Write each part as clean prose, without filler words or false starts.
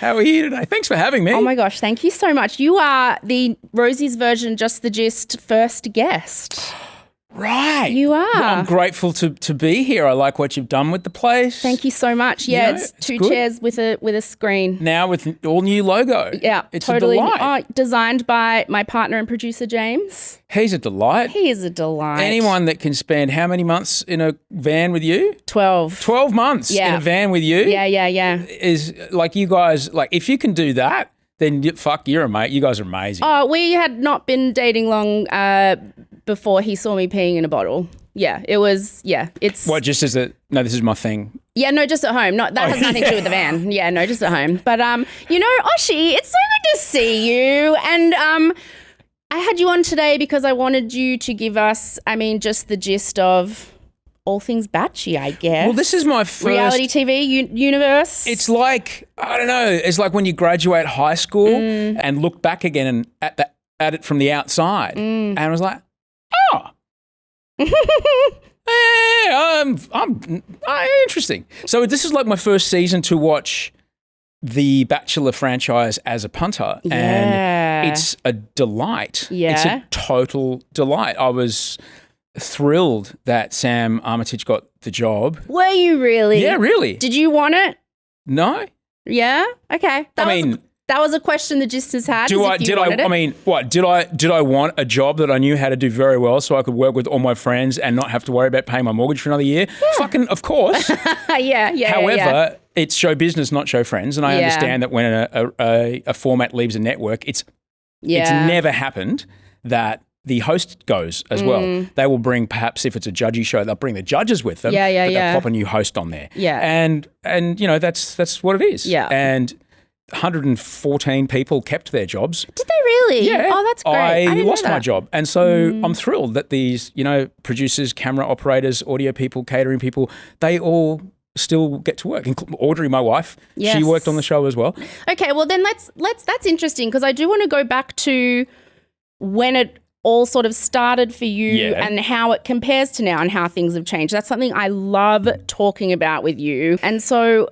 How are you today? Thanks for having me. Oh my gosh, thank you so much. You are the Rosie's version, Just the Gist first guest. Right. You are. Well, I'm grateful to be here. I like what you've done with the place. Thank you so much. Yeah, it's two good. chairs with a screen. Now with all new logo. Yeah, it's totally. a delight. Designed by my partner and producer, James. He's a delight. He is a delight. Anyone that can spend how many months in a van with you? 12. 12 months in a van with you? Yeah. Is like you guys, like if you can do that, then you're a mate. You guys are amazing. Oh, we had not been dating long before he saw me peeing in a bottle. Yeah, it was, it's... What, just as no, this is my thing? Yeah, no, just at home. That has nothing to do with the van. Yeah, no, just at home. But, Oshie, it's so good to see you. And I had you on today because I wanted you to give us, just the gist of all things Batchy, I guess. Well, this is my first... Reality TV universe. It's like, I don't know, it's like when you graduate high school and look back again and at it from the outside. And I was like, oh. I'm interesting. So this is like my first season to watch the Bachelor franchise as a punter. Yeah. And it's a delight. Yeah. It's a total delight. I was thrilled that Sam Armitage got the job. Were you really? Yeah, really. Did you want it? No. Yeah? Okay. That was a question the Gist has had. Did I want a job that I knew how to do very well so I could work with all my friends and not have to worry about paying my mortgage for another year? Yeah. Fucking, of course. Yeah. However, it's show business, not show friends. And I understand that when a format leaves a network, it's never happened that the host goes as well. They will bring, perhaps if it's a judgy show, they'll bring the judges with them. But they'll pop a new host on there. Yeah. And that's what it is. Yeah. And 114 people kept their jobs. Did they really? Yeah. Oh, that's great. I didn't lost know that. my job. And so I'm thrilled that these, producers, camera operators, audio people, catering people, they all still get to work. Audrey, my wife, she worked on the show as well. Okay, well then that's interesting because I do want to go back to when it all sort of started for you and how it compares to now and how things have changed. That's something I love talking about with you. And so,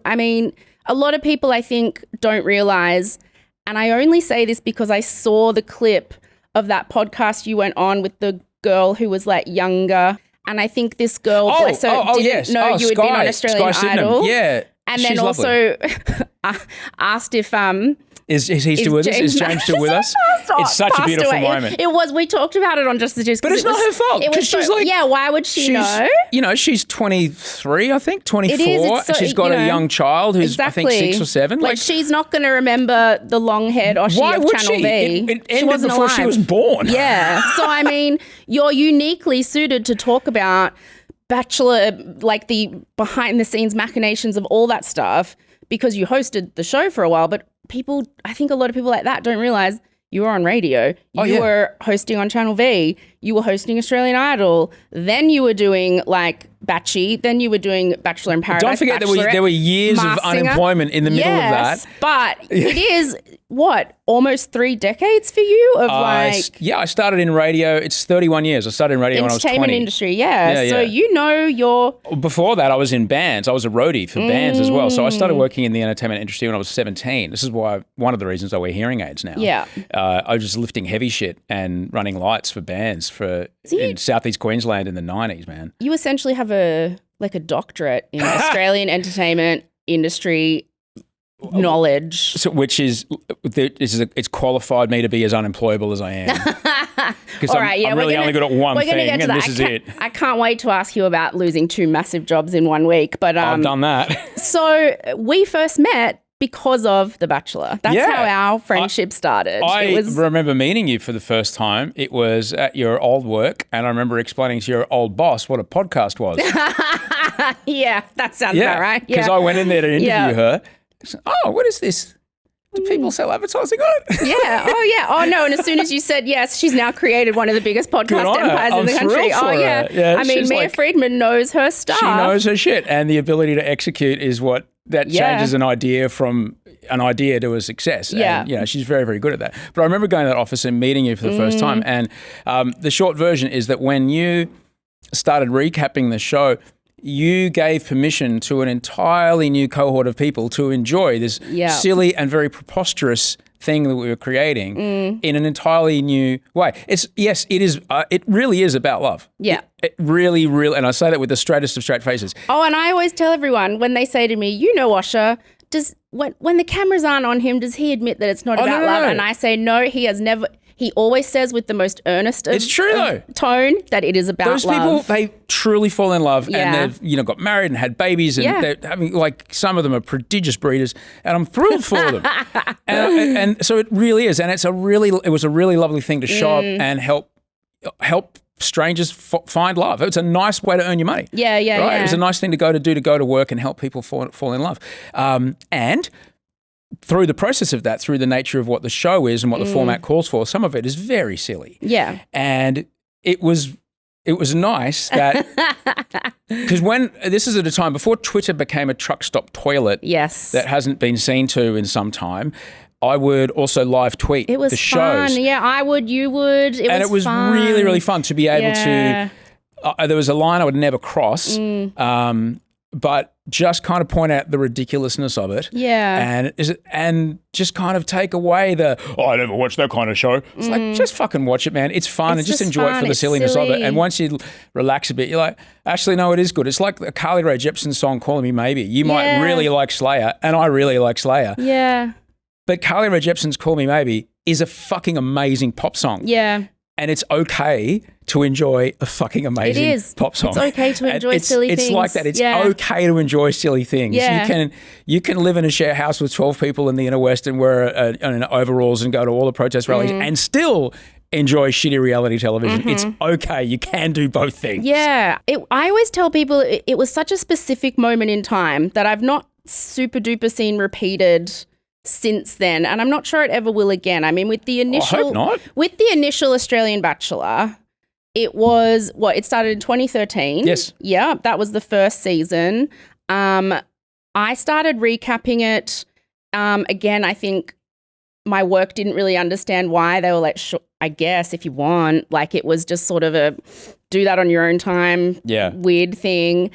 a lot of people, I think, don't realise, and I only say this because I saw the clip of that podcast you went on with the girl who was like younger, and I think this girl didn't know you had been on Australian Idol. Yeah, and then also asked if Is he still with us? Is James still with us? It's such a beautiful moment. It was. We talked about it on Just the Gist. But it's not her fault. Because she's like... Yeah, why would she know? She's 23, I think, 24. And she's got a young child who's, I think, 6 or 7. Like she's not going to remember the long-haired Oshie of Channel V. It ended before she was born. Yeah. So, you're uniquely suited to talk about Bachelor, like the behind-the-scenes machinations of all that stuff because you hosted the show for a while, but I think a lot of people like that don't realise you were on radio. You were hosting on Channel V. You were hosting Australian Idol. Then you were doing like Batchy. Then you were doing Bachelor in Paradise. Don't forget there were years of unemployment in the middle of that. But it is, almost 3 decades for you of I started in radio. It's 31 years. I started in radio when I was 20. Entertainment industry, So you're... Before that, I was in bands. I was a roadie for bands as well. So I started working in the entertainment industry when I was 17. This is one of the reasons I wear hearing aids now. Yeah. I was just lifting heavy shit and running lights for bands in Southeast Queensland in the 90s, man. You essentially have a doctorate in Australian entertainment industry knowledge. So, which is it's qualified me to be as unemployable as I am. Because I'm really only good at one thing, and this is it. I can't wait to ask you about losing 2 massive jobs in 1 week. But I've done that. So we first met because of The Bachelor. That's how our friendship started. I remember meeting you for the first time. It was at your old work, and I remember explaining to your old boss what a podcast was. Yeah, that sounds about right. Because I went in there to interview her. Oh, what is this? Do people sell advertising on it? Yeah. Oh, yeah. Oh, no. And as soon as you said yes, she's now created one of the biggest podcast empires in the country. Oh, yeah. Mia Friedman knows her stuff. She knows her shit. And the ability to execute is what changes an idea from an idea to a success. Yeah. And, she's very, very good at that. But I remember going to that office and meeting you for the first time. And the short version is that when you started recapping the show, you gave permission to an entirely new cohort of people to enjoy this silly and very preposterous thing that we were creating in an entirely new way. It is. It really is about love. Yeah. It really, and I say that with the straightest of straight faces. Oh, and I always tell everyone when they say to me, Osher, when the cameras aren't on him, does he admit that it's not about love? No. And I say, no, he has never. He always says with the most earnest of, it's true, though. Tone that it is about those love. People, they truly fall in love and they've got married and had babies and they're having, like, some of them are prodigious breeders and I'm thrilled for them. and so it really is. And it was a really lovely thing to show up and help strangers find love. It's a nice way to earn your money. Yeah. It was a nice thing to go to work and help people fall in love. And through the process of that, through the nature of what the show is and what the format calls for, some of it is very silly. Yeah. And it was nice that because when this is at a time before Twitter became a truck stop toilet that hasn't been seen to in some time, I would also live tweet the shows. Fun. Yeah, I would, you would. It was fun. really, really fun to be able to there was a line I would never cross. But just kind of point out the ridiculousness of it. Yeah. And just kind of take away I never watched that kind of show. It's like, just fucking watch it, man. It's fun and just enjoy it for the silliness of it. And once you relax a bit, you're like, actually, no, it is good. It's like a Carly Rae Jepsen song, Calling Me Maybe. You might really like Slayer, and I really like Slayer. Yeah. But Carly Rae Jepsen's Call Me Maybe is a fucking amazing pop song. Yeah. And it's okay to enjoy a fucking amazing pop song. It's okay to enjoy silly things. It's like that. It's okay to enjoy silly things. Yeah. You can live in a share house with 12 people in the inner west and wear overalls and go to all the protest rallies and still enjoy shitty reality television. It's okay. You can do both things. Yeah. I always tell people it was such a specific moment in time that I've not super duper seen repeated since then, and I'm not sure it ever will again. I mean, with the initial, I hope not. With the initial Australian Bachelor, it was it started in 2013. Yes. Yeah, that was the first season. I started recapping it. Again, I think my work didn't really understand why. They were like, sure, I guess if you want. Like, it was just sort of a do that on your own time weird thing.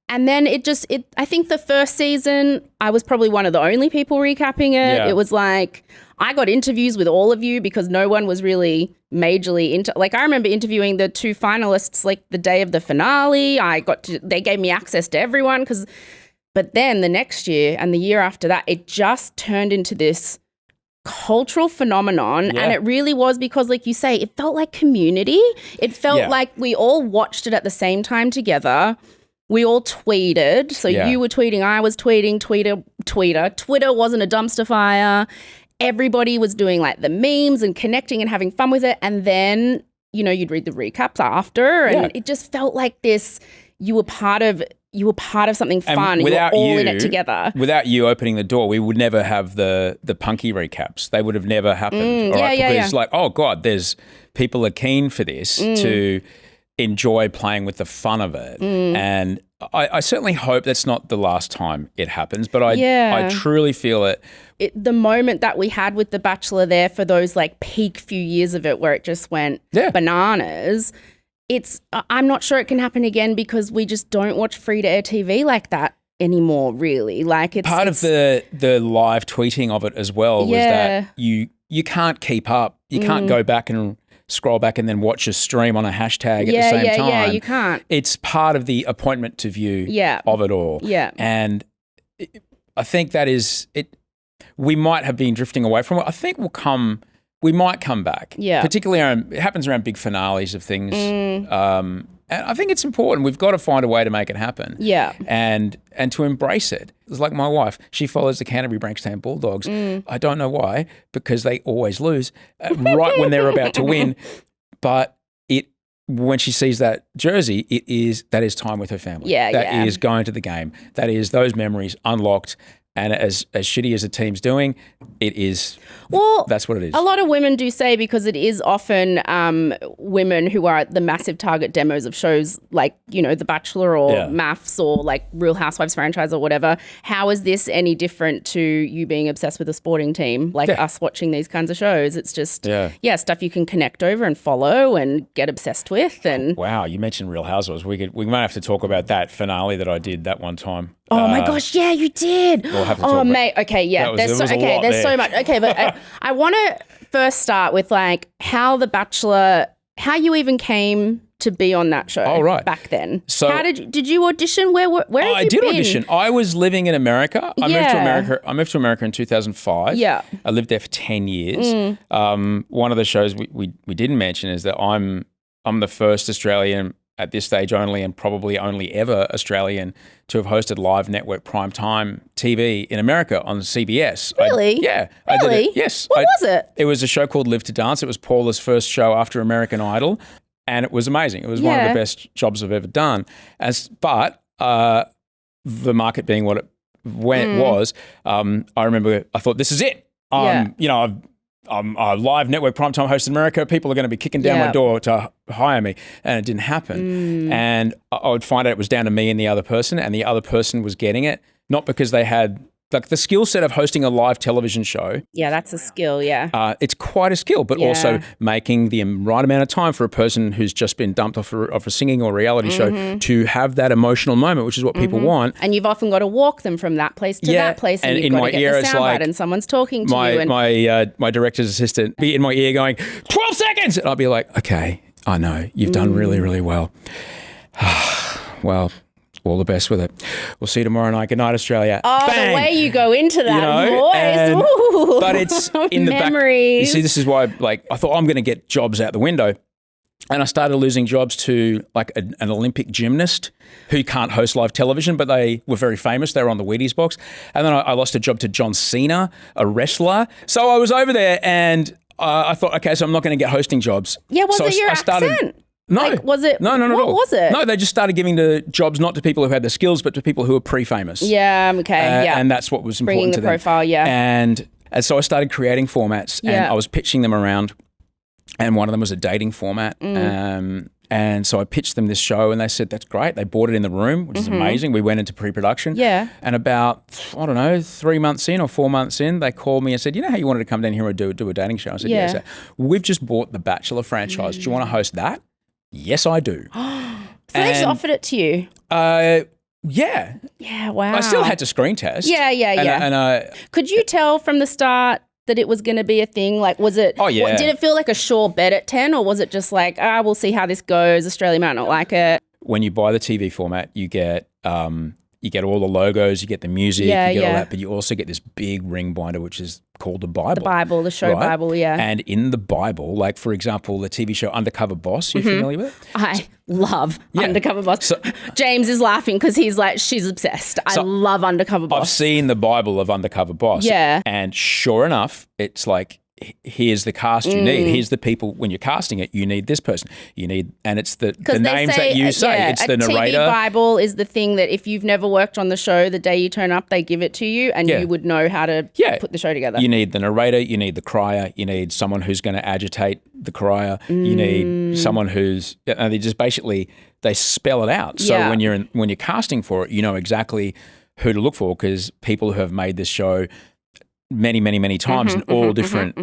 And then I think the first season, I was probably one of the only people recapping it. Yeah. It was like, I got interviews with all of you because no one was really majorly into, like, I remember interviewing the 2 finalists, like, the day of the finale. They gave me access to everyone but then the next year and the year after that, it just turned into this cultural phenomenon. And it really was because, like you say, it felt like community. It felt like we all watched it at the same time together. We all tweeted. So you were tweeting, I was tweeting, Twitter wasn't a dumpster fire. Everybody was doing, like, the memes and connecting and having fun with it. And then, you'd read the recaps after and it just felt like this, you were part of something fun. You were all in it together. Without you opening the door, we would never have the punky recaps. They would have never happened. Because like, oh God, there's people are keen for this to enjoy playing with the fun of it. And I certainly hope that's not the last time it happens, but I truly feel it. The moment that we had with The Bachelor there for those, like, peak few years of it where it just went bananas, I'm not sure it can happen again because we just don't watch free-to-air TV like that anymore, really. Like, it's part of the live tweeting of it as well was that you can't keep up. You can't go back and scroll back and then watch a stream on a hashtag at the same time. Yeah, you can't. It's part of the appointment to view of it all. Yeah. And I think that is it. We might have been drifting away from it. I think we might come back. Yeah. Particularly it happens around big finales of things. And I think it's important. We've got to find a way to make it happen. Yeah. And to embrace it. It's like my wife. She follows the Canterbury Bankstown Bulldogs. I don't know why, because they always lose right when they're about to win. But when she sees that jersey, that is time with her family. That is going to the game. That is those memories unlocked. And as shitty as the team's doing, it is. Well, that's what it is. A lot of women do say, because it is often women who are the massive target demos of shows like, The Bachelor or MAFS or like Real Housewives franchise or whatever. How is this any different to you being obsessed with a sporting team? Like us watching these kinds of shows. It's just, stuff you can connect over and follow and get obsessed with. And wow, you mentioned Real Housewives. We might have to talk about that finale that I did that one time. Oh my gosh, yeah, you did. We'll have to talk mate, okay, yeah. There's so much. Okay, but I want to first start with like how The Bachelor, how you even came to be on that show. Oh, right. Back then. So how did you audition? Where have you been? I did audition. I was living in America. I moved to America in 2005. Yeah. I lived there for 10 years. One of the shows we didn't mention is that I'm the first Australian at this stage only, and probably only ever Australian, to have hosted live network primetime TV in America on CBS. Really? Really? I did it. Yes. What was it? It was a show called Live to Dance. It was Paula's first show after American Idol, and it was amazing. It was one of the best jobs I've ever done. But the market being what it was, I remember I thought, this is it. I'm a live network primetime host in America. People are going to be kicking down my door to hire me. And it didn't happen. And I would find out it was down to me and the other person, and the other person was getting it, not because they had like the skill set of hosting a live television show. Yeah, that's a skill, it's quite a skill, but also making the right amount of time for a person who's just been dumped off a singing or reality show to have that emotional moment, which is what people want. And you've often got to walk them from that place to that place, and you've got to get the sound right, and someone's talking to you. And my director's assistant be in my ear going, 12 seconds! And I'll be like, okay, I know, you've done really, really well. Well, all the best with it. We'll see you tomorrow night. Good night, Australia. Oh, bang! The way you go into that voice. Ooh, but it's in the memories. You see, this is why I thought I'm going to get jobs out the window. And I started losing jobs to like an Olympic gymnast who can't host live television, but they were very famous. They were on the Wheaties box. And then I lost a job to John Cena, a wrestler. So I was over there and I thought, okay, so I'm not going to get hosting jobs. Yeah, was it your accent? No. Like, was it? No, not at all. What was it? No, they just started giving the jobs not to people who had the skills, but to people who were pre-famous. Yeah, okay, And that's what was important to them. Bringing the profile, And so I started creating formats, and I was pitching them around, and one of them was a dating format. And so I pitched them this show, and they said, that's great. They bought it in the room, which is amazing. We went into pre-production. Yeah. And about, 3 months in or 4 months in, they called me and said, you know how you wanted to come down here and do a dating show? I said, yes. We've just bought the Bachelor franchise. Do you want to host that? Yes, I do. So they just offered it to you? Yeah. Yeah, wow. I still had to screen test. Yeah. And could you tell from the start that it was going to be a thing? Like, was it? Oh, yeah. Did it feel like a sure bet at 10, or was it just like, we'll see how this goes. Australia might not like it. When you buy the TV format, you get all the logos, you get the music, you get all that, but you also get this big ring binder, which is called the Bible. The Bible, the show Bible, yeah. And in the Bible, like, for example, the TV show Undercover Boss, you're familiar with it? I love Undercover Boss. So, James is laughing because he's like, she's obsessed. I love Undercover Boss. I've seen the Bible of Undercover Boss. Yeah. And sure enough, it's like, here's the cast you need. Here's the people. When you're casting it, you need this person. You need, and it's the names that you say. Yeah, it's the narrator. TV Bible is the thing that if you've never worked on the show, the day you turn up, they give it to you, and you would know how to put the show together. You need the narrator. You need the crier. You need someone who's going to agitate the crier. You need someone who's. And they just basically they spell it out. So when you're casting for it, you know exactly who to look for, because people who have made this show many, many, many times in all different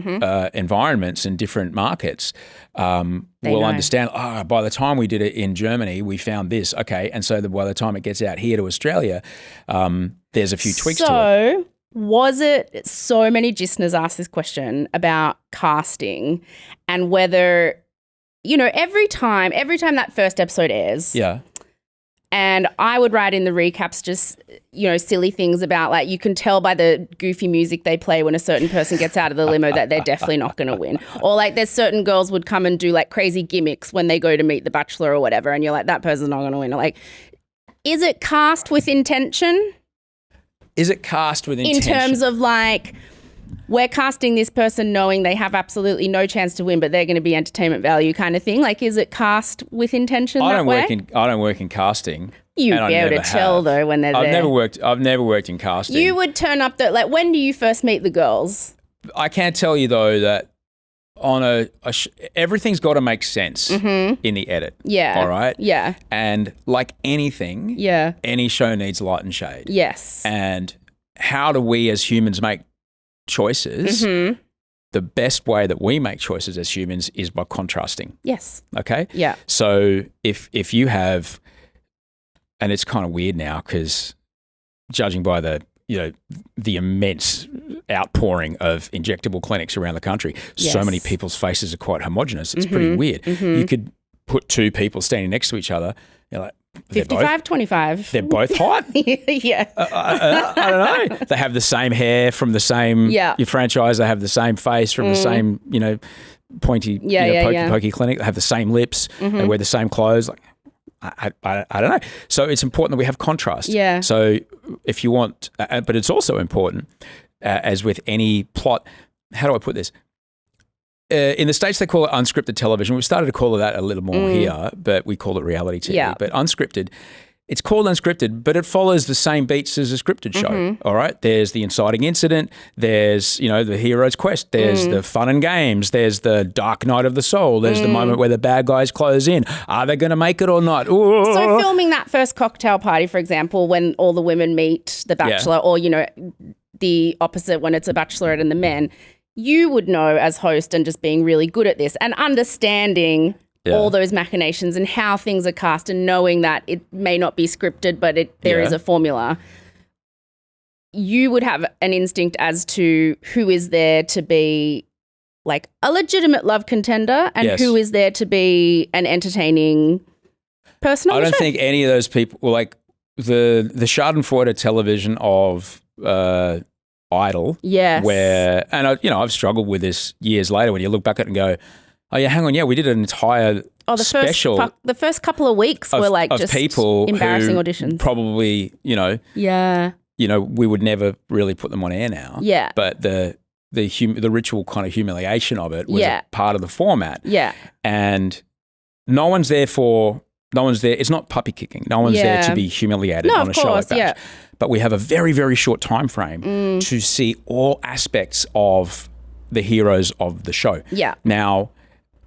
environments and different markets will understand, by the time we did it in Germany, we found this. Okay. And so by the time it gets out here to Australia, there's a few tweaks to it. So was it, so many listeners ask this question about casting and whether, every time that first episode airs. Yeah. And I would write in the recaps just, silly things about, like, you can tell by the goofy music they play when a certain person gets out of the limo that they're definitely not going to win. Or, like, there's certain girls would come and do, like, crazy gimmicks when they go to meet the Bachelor or whatever, and you're like, that person's not going to win. Or, like, is it cast with intention? Is it cast with intention? In terms of, like, we're casting this person knowing they have absolutely no chance to win, but they're going to be entertainment value kind of thing. Like, is it cast with intention that way? I don't work in casting. You'd be able to tell though when they're there. I've never worked in casting. You would turn up like when do you first meet the girls? I can tell you though that on everything's got to make sense in the edit. Yeah. All right? Yeah. And like anything, any show needs light and shade. Yes. And how do we as humans make choices? The best way that we make choices as humans is by contrasting. Yes. Okay? Yeah. So if you have, and it's kind of weird now because judging by the immense outpouring of injectable clinics around the country, so many people's faces are quite homogenous. It's pretty weird. You could put two people standing next to each other, you're like, 55, 25. They're both hot? Yeah. I don't know. They have the same hair from the same your franchise. They have the same face from the same, pointy, pokey clinic. They have the same lips. They wear the same clothes. Like, I don't know. So it's important that we have contrast. Yeah. So if you want, but it's also important, as with any plot, how do I put this? In the States, they call it unscripted television. We've started to call it that a little more here, but we call it reality TV. Yeah. But unscripted, it's called unscripted, but it follows the same beats as a scripted show. All right? There's the inciting incident. There's, the hero's quest. There's the fun and games. There's the dark night of the soul. There's the moment where the bad guys close in. Are they going to make it or not? Ooh. So filming that first cocktail party, for example, when all the women meet the bachelor or, the opposite when it's a bachelorette and the men, you would know as host and just being really good at this and understanding all those machinations and how things are cast and knowing that it may not be scripted, but there is a formula. You would have an instinct as to who is there to be like a legitimate love contender and who is there to be an entertaining person. I don't think any of those people, like the Schadenfreude television of Idol, where, and I've struggled with this years later when you look back at it and go, oh yeah, hang on, we did an entire special. The first couple of weeks were like just people embarrassing who auditions. Probably, we would never really put them on air now. Yeah. But the ritual kind of humiliation of it was a part of the format. Yeah. And no one's there. It's not puppy kicking. No one's there to be humiliated on a show like that. Yeah. But we have a very, very short time frame to see all aspects of the heroes of the show. Yeah. Now,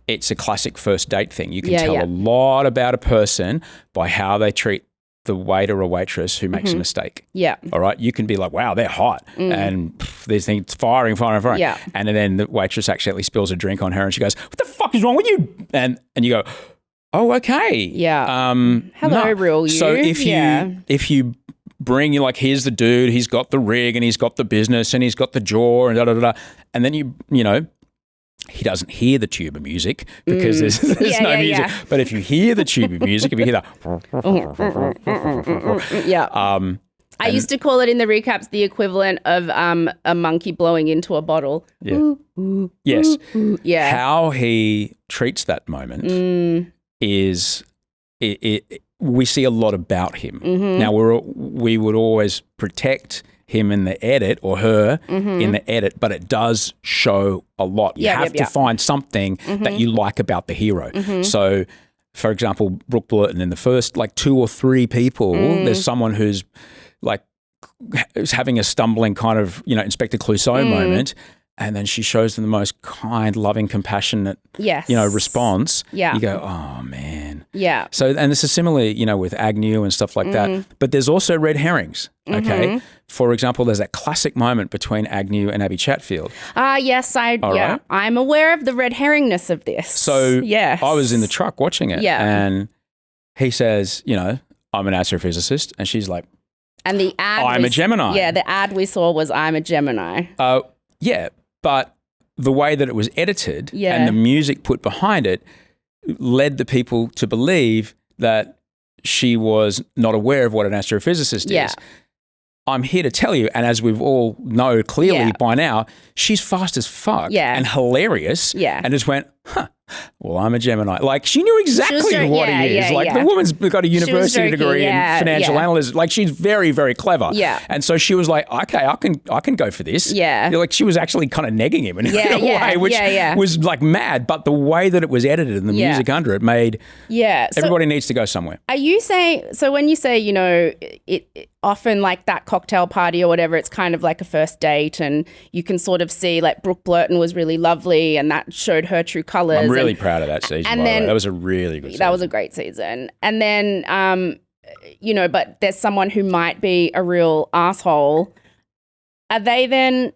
it's a classic first date thing. You can tell a lot about a person by how they treat the waiter or waitress who makes a mistake. Yeah. All right. You can be like, wow, they're hot. And these things firing. Yeah. And then the waitress accidentally spills a drink on her and she goes, what the fuck is wrong with you? And you go, oh, okay. Yeah. Hello, real you. So if you bring, like, here's the dude, he's got the rig and he's got the business and he's got the jaw and da-da-da-da, and then he doesn't hear the tuba music because there's no music. Yeah. But if you hear the tuba music, if you hear that. I used to call it in the recaps the equivalent of a monkey blowing into a bottle. Yeah. Ooh, yes. Ooh. Yeah. How he treats that moment is we see a lot about him. Now we would always protect him in the edit or her in the edit, but it does show a lot. You have to find something that you like about the hero. So, for example, Brooke Bulletin, in the first like 2 or 3 people, there's someone who's having a stumbling kind of, Inspector Clouseau moment. And then she shows them the most kind, loving, compassionate, response. Yeah. You go, oh, man. Yeah. So, and this is similar, with Agnew and stuff like that. But there's also red herrings, okay? For example, there's that classic moment between Agnew and Abby Chatfield. Yes, right? I'm aware of the red herringness of this. So I was in the truck watching it. Yeah. And he says, I'm an astrophysicist. And she's like, and the ad I'm a Gemini. Yeah, the ad we saw was I'm a Gemini. Yeah. But the way that it was edited and the music put behind it led the people to believe that she was not aware of what an astrophysicist is. I'm here to tell you, and as we've all know clearly by now, she's fast as fuck and hilarious and just went, well, I'm a Gemini. Like, she knew exactly what he is. The woman's got a university degree in financial analysis. Like, she's very, very clever. Yeah. And so she was like, okay, I can go for this. Yeah. Like, she was actually kind of negging him in a way, which was like mad. But the way that it was edited and the music under it made everybody needs to go somewhere. Are you saying, so when you say, you know, it often like that cocktail party or whatever, it's kind of like a first date, and you can sort of see like Brooke Blurton was really lovely and that showed her true colours. I'm really proud of that season. And then, that was a really good season. That was a great season. And then, you know, but there's someone who might be a real asshole. Are they then,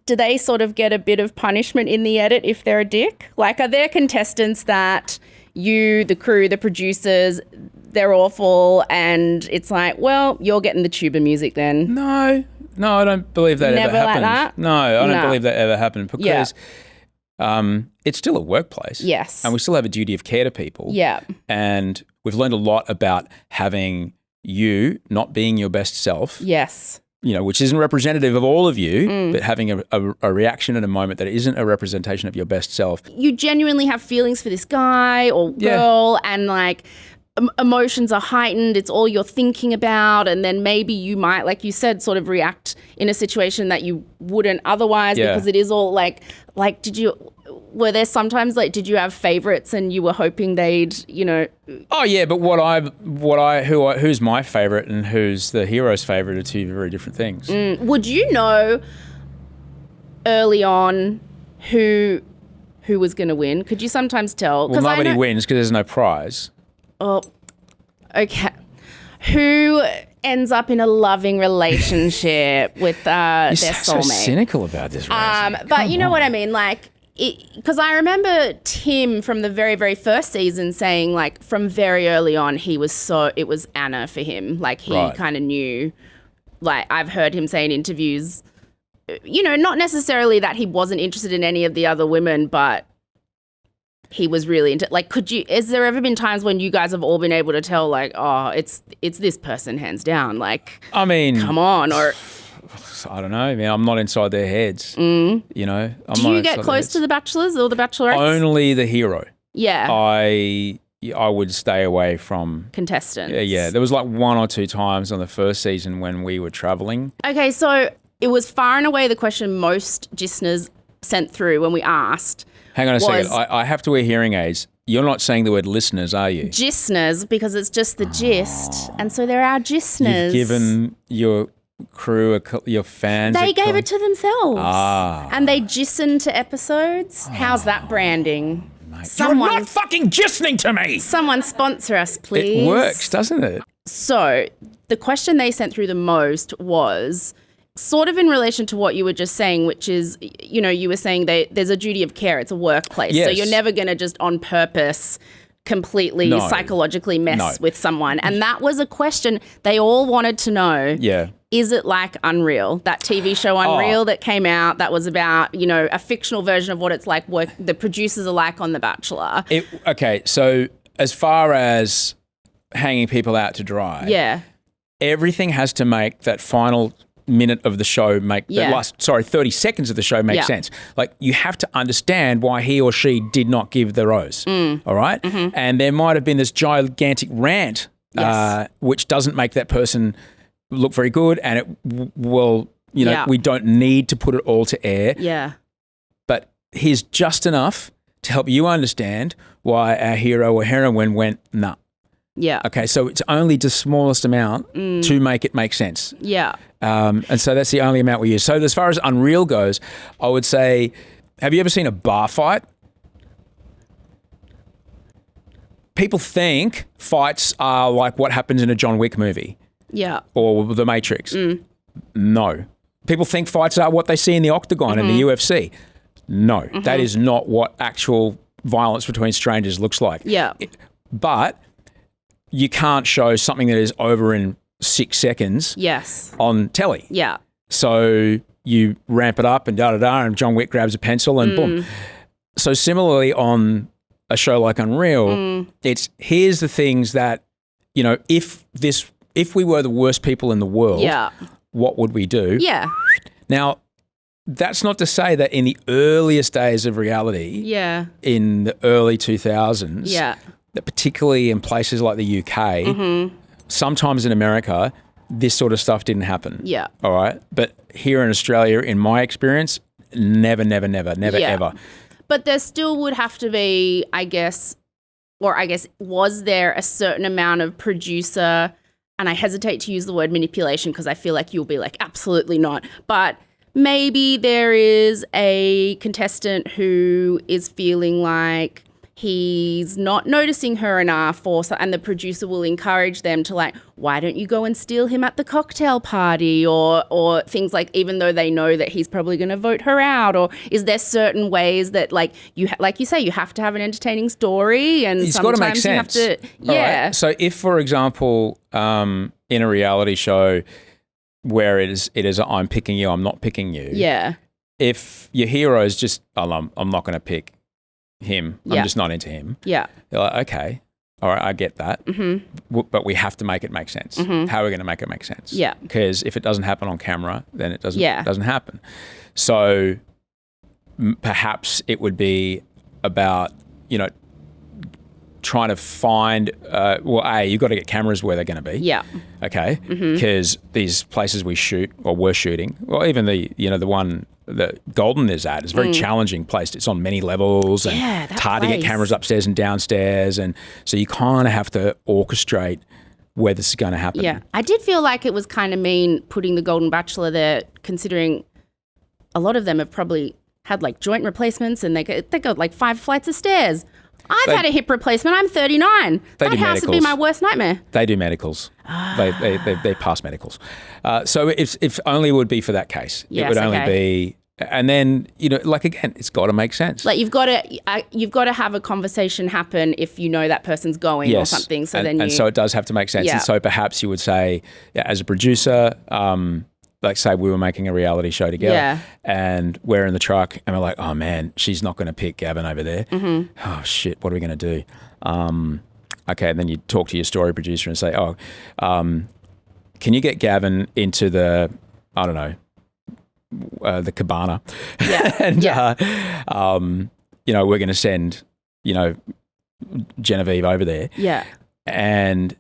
do they sort of get a bit of punishment in the edit if they're a dick? Like, are there contestants that you, the crew, the producers, they're awful and it's like, well, you're getting the tuba music then? No, I don't believe that Never ever happened. Like that? No, I don't believe that ever happened because it's still a workplace. Yes. And we still have a duty of care to people. Yeah. And we've learned a lot about having you not being your best self. Yes. You know, which isn't representative of all of you, but having a reaction in a moment that isn't a representation of your best self. You genuinely have feelings for this guy or girl and like emotions are heightened. It's all you're thinking about. And then maybe you might, like you said, sort of react in a situation that you wouldn't otherwise because it is all like were there sometimes like, did you have favorites and you were hoping they'd, you know? Oh yeah, but who's my favorite and who's the hero's favorite are two very different things. Would you know early on who was going to win? Could you sometimes tell? Well, nobody wins because there's no prize. Oh, okay. Who ends up in a loving relationship with their soulmate? You're so cynical about this, Rosie. But you know what I mean? Like, because I remember Tim from the very, very first season saying, like, from very early on, it was Anna for him. Like, he kind of knew, like, I've heard him say in interviews, you know, not necessarily that he wasn't interested in any of the other women, but he was really into, like, has there ever been times when you guys have all been able to tell, like, oh, it's this person hands down? Like, I mean, come on, or I don't know. I mean, I'm not inside their heads. You know, do you get close to the Bachelors or the Bachelorettes? Only the hero. Yeah. I would stay away from contestants. Yeah. There was like one or two times on the first season when we were traveling. Okay, so it was far and away the question most listeners sent through when we asked. Hang on a second. I have to wear hearing aids. You're not saying the word listeners, are you? Gistners, because it's just the gist. And so there are gistners. You've given your crew, your fans. They gave it to themselves. And they gistened to episodes. How's that branding? You're not fucking gistening to me. Someone sponsor us, please. It works, doesn't it? So the question they sent through the most was sort of in relation to what you were just saying, which is, you know, you were saying there's a duty of care. It's a workplace. Yes. So you're never going to just on purpose completely psychologically mess with someone. And that was a question they all wanted to know. Yeah. Is it like Unreal, that TV show Unreal that came out that was about, you know, a fictional version of what it's like the producers are like on The Bachelor? Okay, so as far as hanging people out to dry, everything has to make that final minute of the show the last 30 seconds of the show make sense. Like, you have to understand why he or she did not give the rose. All right? Mm-hmm. And there might have been this gigantic rant which doesn't make that person look very good, and it will, you know, we don't need to put it all to air. Yeah. But here's just enough to help you understand why our hero or heroine went, nah. Yeah. Okay, so it's only the smallest amount to make it make sense. Yeah. And so that's the only amount we use. So as far as Unreal goes, I would say, have you ever seen a bar fight? People think fights are like what happens in a John Wick movie. Yeah. Or The Matrix. No. People think fights are what they see in the octagon and the UFC. No, that is not what actual violence between strangers looks like. Yeah. But you can't show something that is over in 6 seconds on telly. Yeah. So you ramp it up and da-da-da, and John Wick grabs a pencil and boom. So similarly on a show like Unreal, here's the things that, you know, if we were the worst people in the world, what would we do? Yeah. Now, that's not to say that in the earliest days of reality, in the early 2000s, that particularly in places like the UK, sometimes in America, this sort of stuff didn't happen. Yeah. All right. But here in Australia, in my experience, never, ever. But there still would have to be, I guess, was there a certain amount of producer, and I hesitate to use the word manipulation because I feel like you'll be like, absolutely not. But maybe there is a contestant who is feeling like he's not noticing her enough, and the producer will encourage them to like, why don't you go and steal him at the cocktail party, or things like, even though they know that he's probably going to vote her out, or is there certain ways that like like you say, you have to have an entertaining story, and it's got to make sense. You have to, Right. So if, for example, in a reality show where it is I'm picking you, I'm not picking you. Yeah. If your hero is just, I'm not going to pick him. I'm just not into him. Yeah. They're like, okay, all right, I get that. But we have to make it make sense. How are we going to make it make sense? Yeah. Because if it doesn't happen on camera, then it doesn't happen. So perhaps it would be about, trying to find, you've got to get cameras where they're going to be. Yeah. Okay. Because these places we shoot or were shooting, or even the one that Golden is at, is a very challenging place. It's on many levels, and it's hard to get cameras upstairs and downstairs. And so you kind of have to orchestrate where this is going to happen. Yeah. I did feel like it was kind of mean putting the Golden Bachelor there, considering a lot of them have probably had like joint replacements, and they go like 5 flights of stairs. I've had a hip replacement. I'm 39. That house medicals. would be my worst nightmare. They do medicals. They pass medicals. So if only would be for that case. Yes, it would only be, and then like again, it's got to make sense. Like you've got to have a conversation happen if you know that person's going or something. So and so it does have to make sense. And so perhaps you would say, as a producer, like say we were making a reality show together and we're in the truck and we're like, oh man, she's not going to pick Gavin over there. Oh shit, what are we going to do? Okay, and then you talk to your story producer and say, can you get Gavin into the, I don't know, the cabana? And, we're going to send, Genevieve over there. Yeah. And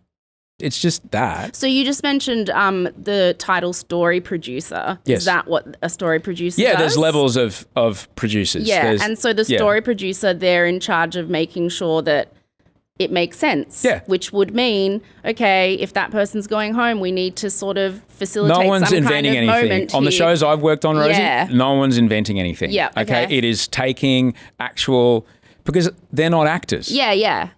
it's just that. So you just mentioned the title story producer. Yes. Is that what a story producer does? Yeah, there's levels of producers. Yeah, and so the story producer, they're in charge of making sure that it makes sense. Yeah. Which would mean, okay, if that person's going home, we need to sort of facilitate no one's some inventing kind of anything. moment On the here. shows I've worked on, Rosie, no one's inventing anything. Yeah. Okay. It is taking actual, because they're not actors. Yeah.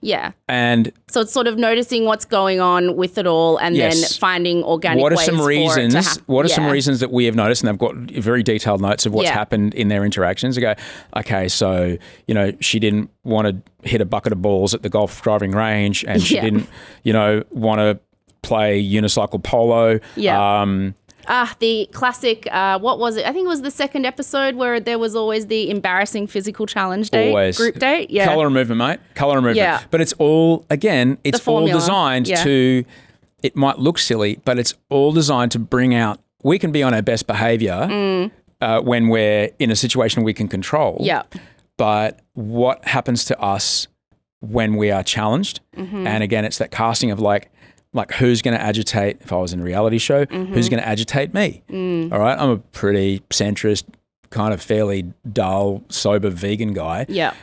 And so it's sort of noticing what's going on with it all, and then finding organic ways for it to happen. What are some reasons that we have noticed, and they've got very detailed notes of what's happened in their interactions. They go, okay, so, she didn't want to hit a bucket of balls at the golf driving range, and she didn't, want to play unicycle polo. Yeah. The classic, what was it? I think it was the second episode where there was always the embarrassing physical challenge date, group date. Yeah. Colour and movement, mate. Colour and movement. Yeah. But it's all, again, it's all designed to, it might look silly, but it's all designed to bring out, we can be on our best behaviour when we're in a situation we can control. Yeah. But what happens to us when we are challenged? And again, it's that casting of like who's going to agitate, if I was in a reality show, who's going to agitate me? All right. I'm a pretty centrist, kind of fairly dull, sober vegan guy. Yeah.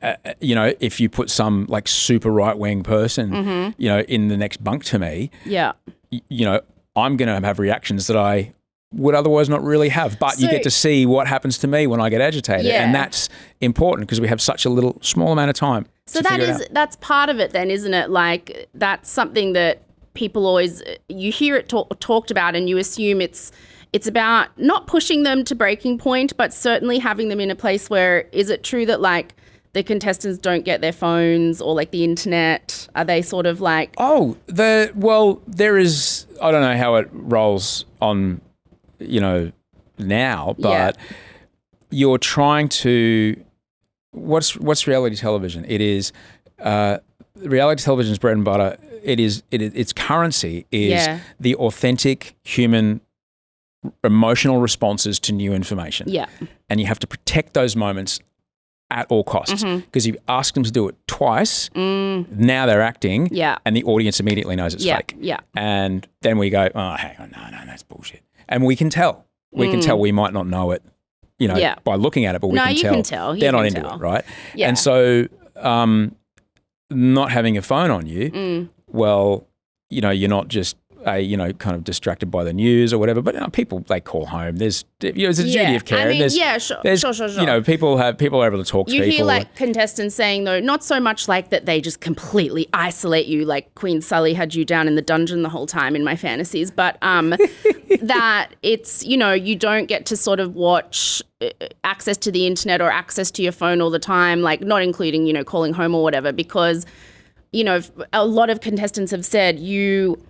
If you put some like super right-wing person, in the next bunk to me, I'm going to have reactions that I would otherwise not really have. But you get to see what happens to me when I get agitated. Yeah. And that's important because we have such a small amount of time. So that's part of it then, isn't it? Like that's something that people always, you hear it talked about and you assume it's about not pushing them to breaking point, but certainly having them in a place where, is it true that like the contestants don't get their phones or like the internet? Are they sort of like... there is, I don't know how it rolls on, now, but you're trying to... What's reality television? It is reality television's bread and butter. Its currency is the authentic human emotional responses to new information. Yeah. And you have to protect those moments at all costs, because you ask them to do it twice, now they're acting, and the audience immediately knows it's fake. Yeah. And then we go, oh, hang on, no, that's bullshit. And we can tell. We can tell. We might not know it, by looking at it, but we can tell. They're not into it, right? Yeah. And so not having a phone on you, well, you're not just kind of distracted by the news or whatever, but people, they call home. There's a duty of care. I mean, sure. People are able to talk to people. You hear like contestants saying though, not so much like that they just completely isolate you, like Queen Sully had you down in the dungeon the whole time in my fantasies, but that it's, you don't get to sort of watch access to the internet or access to your phone all the time, like not including, calling home or whatever, because, a lot of contestants have said you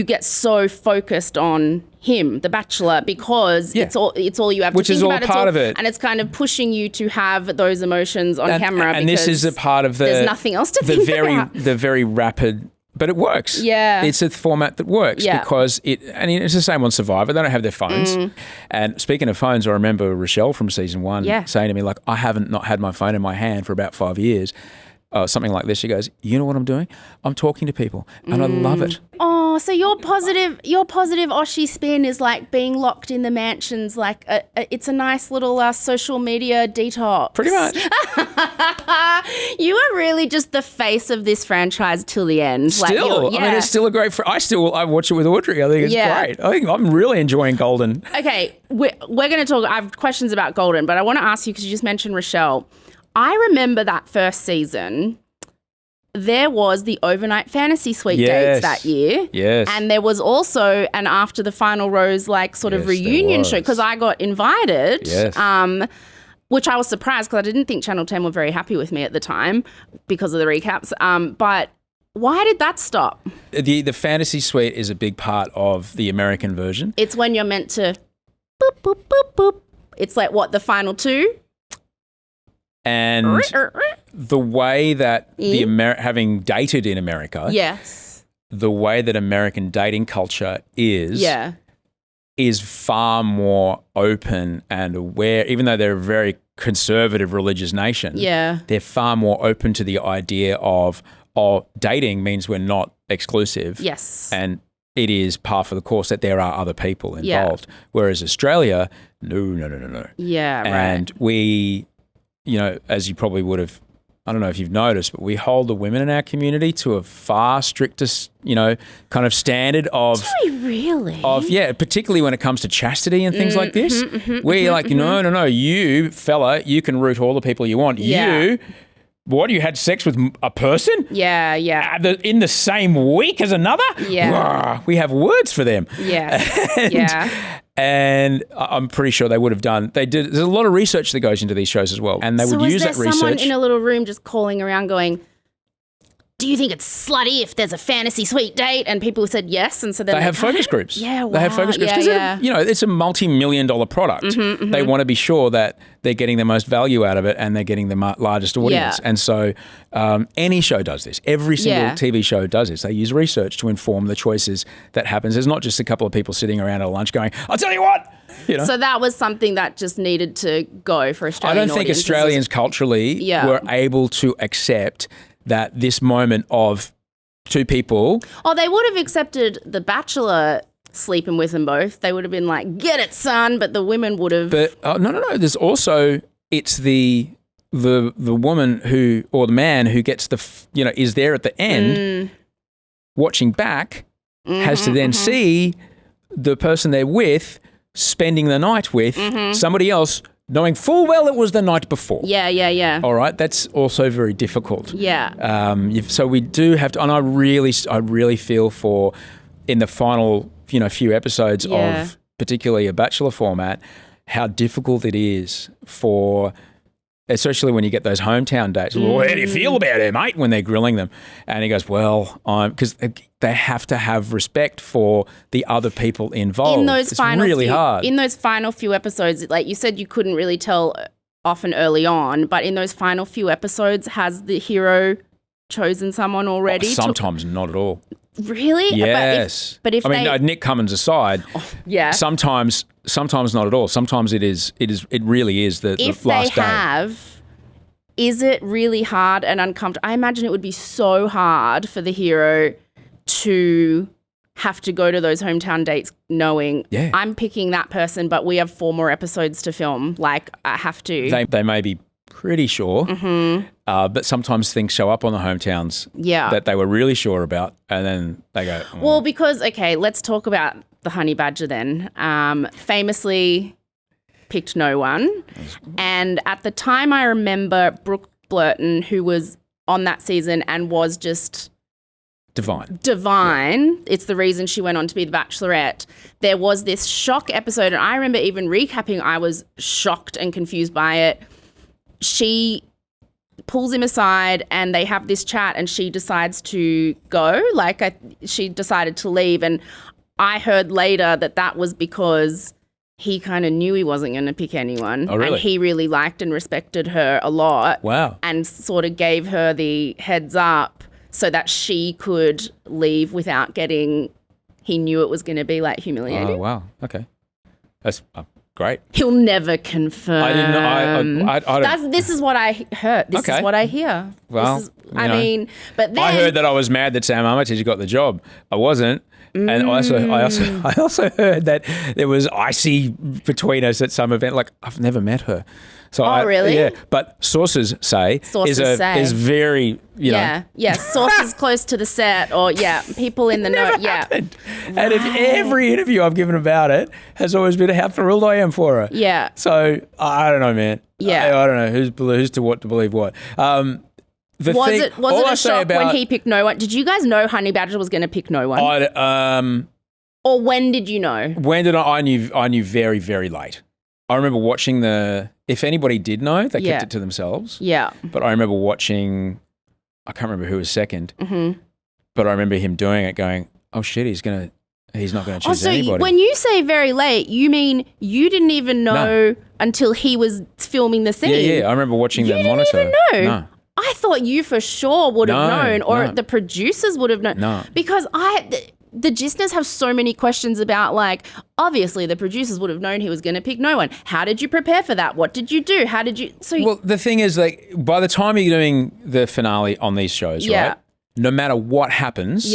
get so focused on him, the Bachelor, because it's all you have to think about. Which is all part of it. And it's kind of pushing you to have those emotions on camera. And this is a part of there's nothing else to think about. The very rapid, but it works. Yeah. It's a format that works because it's the same on Survivor. They don't have their phones. And speaking of phones, I remember Rochelle from season 1 saying to me, like, I haven't not had my phone in my hand for about 5 years. Something like this. She goes, you know what I'm doing? I'm talking to people and I love it. Oh, so your positive Oshie spin is like being locked in the mansions, like it's a nice little social media detox. Pretty much. You are really just the face of this franchise till the end. Still, I mean, it's still a great, I watch it with Audrey. I think it's great. I think I'm really enjoying Golden. Okay, we're going to talk, I have questions about Golden, but I want to ask you, because you just mentioned Rochelle. I remember that first season, there was the overnight fantasy suite dates that year. Yes. And there was also an after the final rose, like sort of reunion show, because I got invited, which I was surprised because I didn't think Channel 10 were very happy with me at the time because of the recaps. But why did that stop? The fantasy suite is a big part of the American version. It's when you're meant to boop, boop, boop, boop. It's like, what, the final two? And the way that having dated in America, the way that American dating culture is far more open and aware, even though they're a very conservative religious nation, they're far more open to the idea of dating means we're not exclusive. Yes. And it is par for the course that there are other people involved. Whereas Australia, no. Yeah, right. And we... as you probably would have, I don't know if you've noticed, but we hold the women in our community to a far stricter, kind of standard of... Do we really? Particularly when it comes to chastity and things like this. We're like, no, you fella, you can root all the people you want. You... What, you had sex with a person? Yeah. In the same week as another? Yeah. We have words for them. Yes. And I'm pretty sure they would have done. There's a lot of research that goes into these shows as well, and they would use that research. So was there someone in a little room just calling around going, do you think it's slutty if there's a fantasy suite date? And people said yes, and so then they have focus groups. Yeah, wow. They have focus groups because it's a multi-million-dollar product. They want to be sure that they're getting the most value out of it and they're getting the largest audience. And so any show does this. Every single TV show does this. They use research to inform the choices that happens. There's not just a couple of people sitting around at lunch going, I'll tell you what. So that was something that just needed to go for Australian audiences. I don't think Australians culturally were able to accept that this moment of two people... Oh, they would have accepted the Bachelor sleeping with them both. They would have been like, get it, son, but the women would have... But no. There's also, it's the woman who, or the man who gets is there at the end watching back, has to then see the person they're with spending the night with somebody else, knowing full well it was the night before. Yeah. All right, that's also very difficult. Yeah. So we do have to, and I really feel for in the final, few episodes of particularly a Bachelor format, how difficult it is for, especially when you get those hometown dates. Well, how do you feel about it, mate? When they're grilling them, and he goes, "Well, because they have to have respect for the other people involved." It's really hard. In those final few episodes, like you said, you couldn't really tell often early on, but in those final few episodes, has the hero chosen someone already? Sometimes not at all. Really? Yes. But if I mean, Nick Cummins aside, sometimes not at all. Sometimes it really is the last day. Is it really hard and uncomfortable? I imagine it would be so hard for the hero to have to go to those hometown dates knowing I'm picking that person, but we have 4 more episodes to film. Like, I have to. They may be pretty sure, but sometimes things show up on the hometowns that they were really sure about, and then they go, oh. Well, because, okay, let's talk about the honey badger then. Famously picked no one. And at the time, I remember Brooke Blurton, who was on that season and was just divine. Yeah. It's the reason she went on to be the Bachelorette. There was this shock episode, and I remember even recapping, I was shocked and confused by it. She pulls him aside and they have this chat, and she decides to go. She decided to leave, and I heard later that was because he kind of knew he wasn't going to pick anyone. Oh, really? And he really liked and respected her a lot. Wow. And sort of gave her the heads up so that she could leave without he knew it was going to be like humiliating. Oh, wow. Okay. That's great. He'll never confirm. I didn't know. I don't. This is what I heard. This is what I hear. Well, but then I heard that I was mad that Sam Armitage got the job. I wasn't. And I also heard that there was icy between us at some event. Like, I've never met her. So really? Yeah. But sources say is very, you know. Yeah. Sources close to the set, or people in the know. Yeah. Happened. And if every interview I've given about it has always been how thrilled I am for her. Yeah. So I don't know, man. Yeah. I don't know who's to believe what. Was it a shock when he picked no one? Did you guys know Honey Badger was going to pick no one? Or when did you know? When did I knew very, very late. I remember watching if anybody did know, they kept it to themselves. Yeah. But I remember watching, I can't remember who was second, but I remember him doing it going, oh shit, he's not going to choose anybody. When you say very late, you mean you didn't even know until he was filming the scene? Yeah. I remember watching the monitor. You didn't even know? No. I thought you for sure would have known, or the producers would have known. No. Because the Gisners have so many questions about, like, obviously the producers would have known he was going to pick no one. How did you prepare for that? What did you do? How did you... Well, the thing is, like, by the time you're doing the finale on these shows, right, no matter what happens,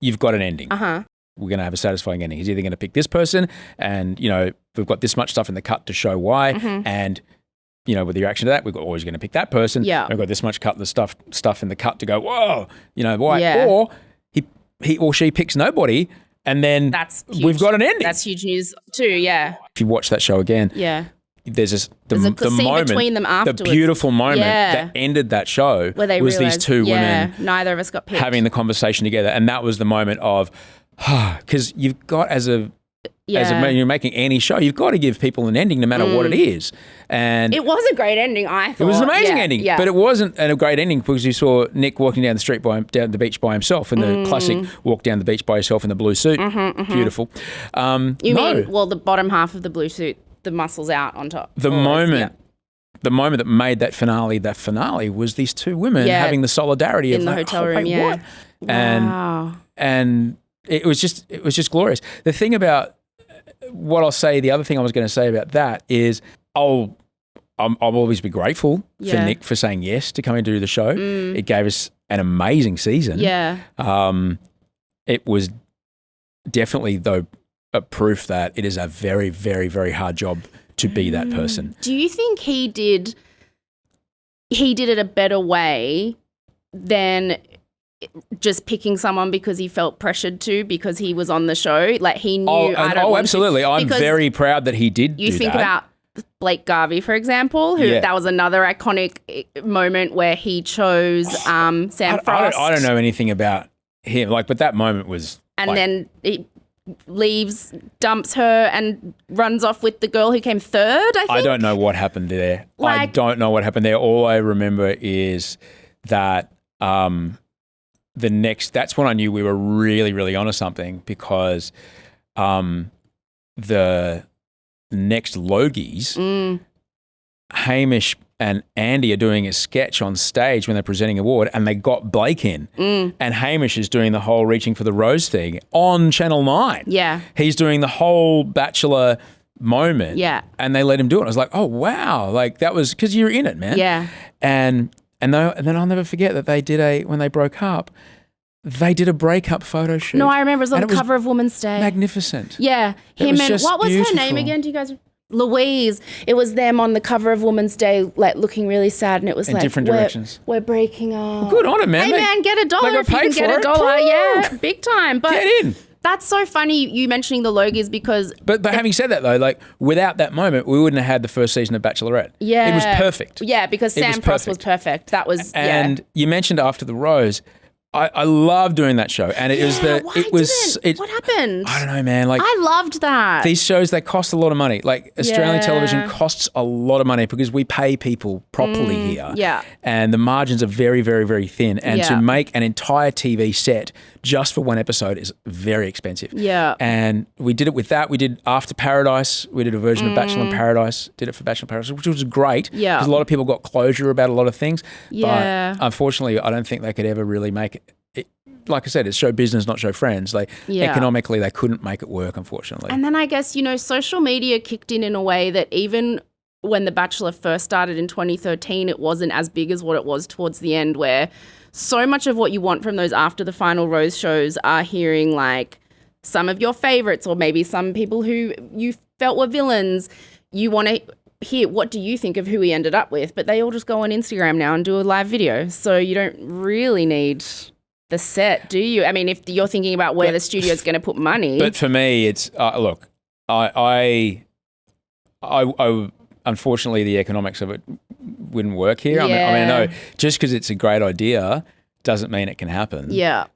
you've got an ending. Uh-huh. We're going to have a satisfying ending. He's either going to pick this person and, you know, we've got this much stuff in the cut to show why, and... You know, with the reaction to that, we're always going to pick that person. Yeah. We've got this much cut, the stuff in the cut to go, whoa, you know, why? Yeah. Or he or she picks nobody, and then we've got an ending. That's huge news too, yeah. If you watch that show again, there's the moment, between them afterwards. the beautiful moment that ended that show where they was realized, these two women, neither of us got picked, having the conversation together, and that was the moment of, because you've got as when you're making any show, you've got to give people an ending no matter what it is. And it was a great ending, I thought. It was an amazing ending, but it wasn't a great ending because you saw Nick walking down the beach by himself in the classic walk down the beach by yourself in the blue suit. Beautiful. Mean, the bottom half of the blue suit, the muscles out on top. The moment that made that finale was these two women having the solidarity in the hotel room. What? Wow. And it was just glorious. The thing about what I'll say, the other thing I was going to say about that is I'll always be grateful for Nick for saying yes to coming to do the show. It gave us an amazing season. Yeah. It was definitely, though, a proof that it is a very, very, very hard job to be that person. Do you think he did it a better way than just picking someone because he felt pressured to because he was on the show? Like, he knew. Absolutely. I'm very proud that he did. You think about Blake Garvey, for example, who that was another iconic moment where he chose Sam Frost. I don't know anything about him, but that moment was. And then he leaves, dumps her, and runs off with the girl who came third. I think. I don't know what happened there. I don't know what happened there. All I remember is that. That's when I knew we were really, really onto something because the next Logies Hamish and Andy are doing a sketch on stage when they're presenting an award, and they got Blake in. And Hamish is doing the whole reaching for the rose thing on Channel 9. Yeah. He's doing the whole Bachelor moment. Yeah. And they let him do it. I was like, oh, wow. Like, that was because you're in it, man. Yeah. And then I'll never forget that they did when they broke up, they did a breakup photo shoot. No, I remember it was on the cover of Woman's Day. Magnificent. Yeah. Him and what was her name again? Do you guys... Louise. It was them on the cover of Woman's Day, like looking really sad, and it was in different directions. We're breaking up. Well, good on it, man. Hey, man, get $1 if you can get $1. Yeah, big time. But get in. That's so funny you mentioning the Logies because... But having said that, though, like, without that moment, we wouldn't have had the first season of Bachelorette. Yeah. It was perfect. Yeah, because Sam Cross was perfect. That was... And you mentioned After the Rose... I love doing that show, and what happened? I don't know, man. Like, I loved that. These shows, they cost a lot of money. Like, Australian television costs a lot of money because we pay people properly here. Yeah. And the margins are very, very, very thin. And to make an entire TV set just for one episode is very expensive. Yeah. And we did it with that. We did After Paradise. We did a version of Bachelor in Paradise. Did it for Bachelor in Paradise, which was great. Yeah. Because a lot of people got closure about a lot of things. Yeah. But unfortunately, I don't think they could ever really make it. Like I said, it's show business, not show friends. Economically, they couldn't make it work, unfortunately. And then I guess, social media kicked in a way that even when The Bachelor first started in 2013, it wasn't as big as what it was towards the end, where so much of what you want from those after the final rose shows are hearing like some of your favorites or maybe some people who you felt were villains. You want to hear what do you think of who he ended up with, but they all just go on Instagram now and do a live video. So you don't really need the set, do you? I mean, if you're thinking about where the studio's going to put money. But for me, it's look, I unfortunately the economics of it wouldn't work here. Yeah. I mean, I know just because it's a great idea doesn't mean it can happen. Yeah.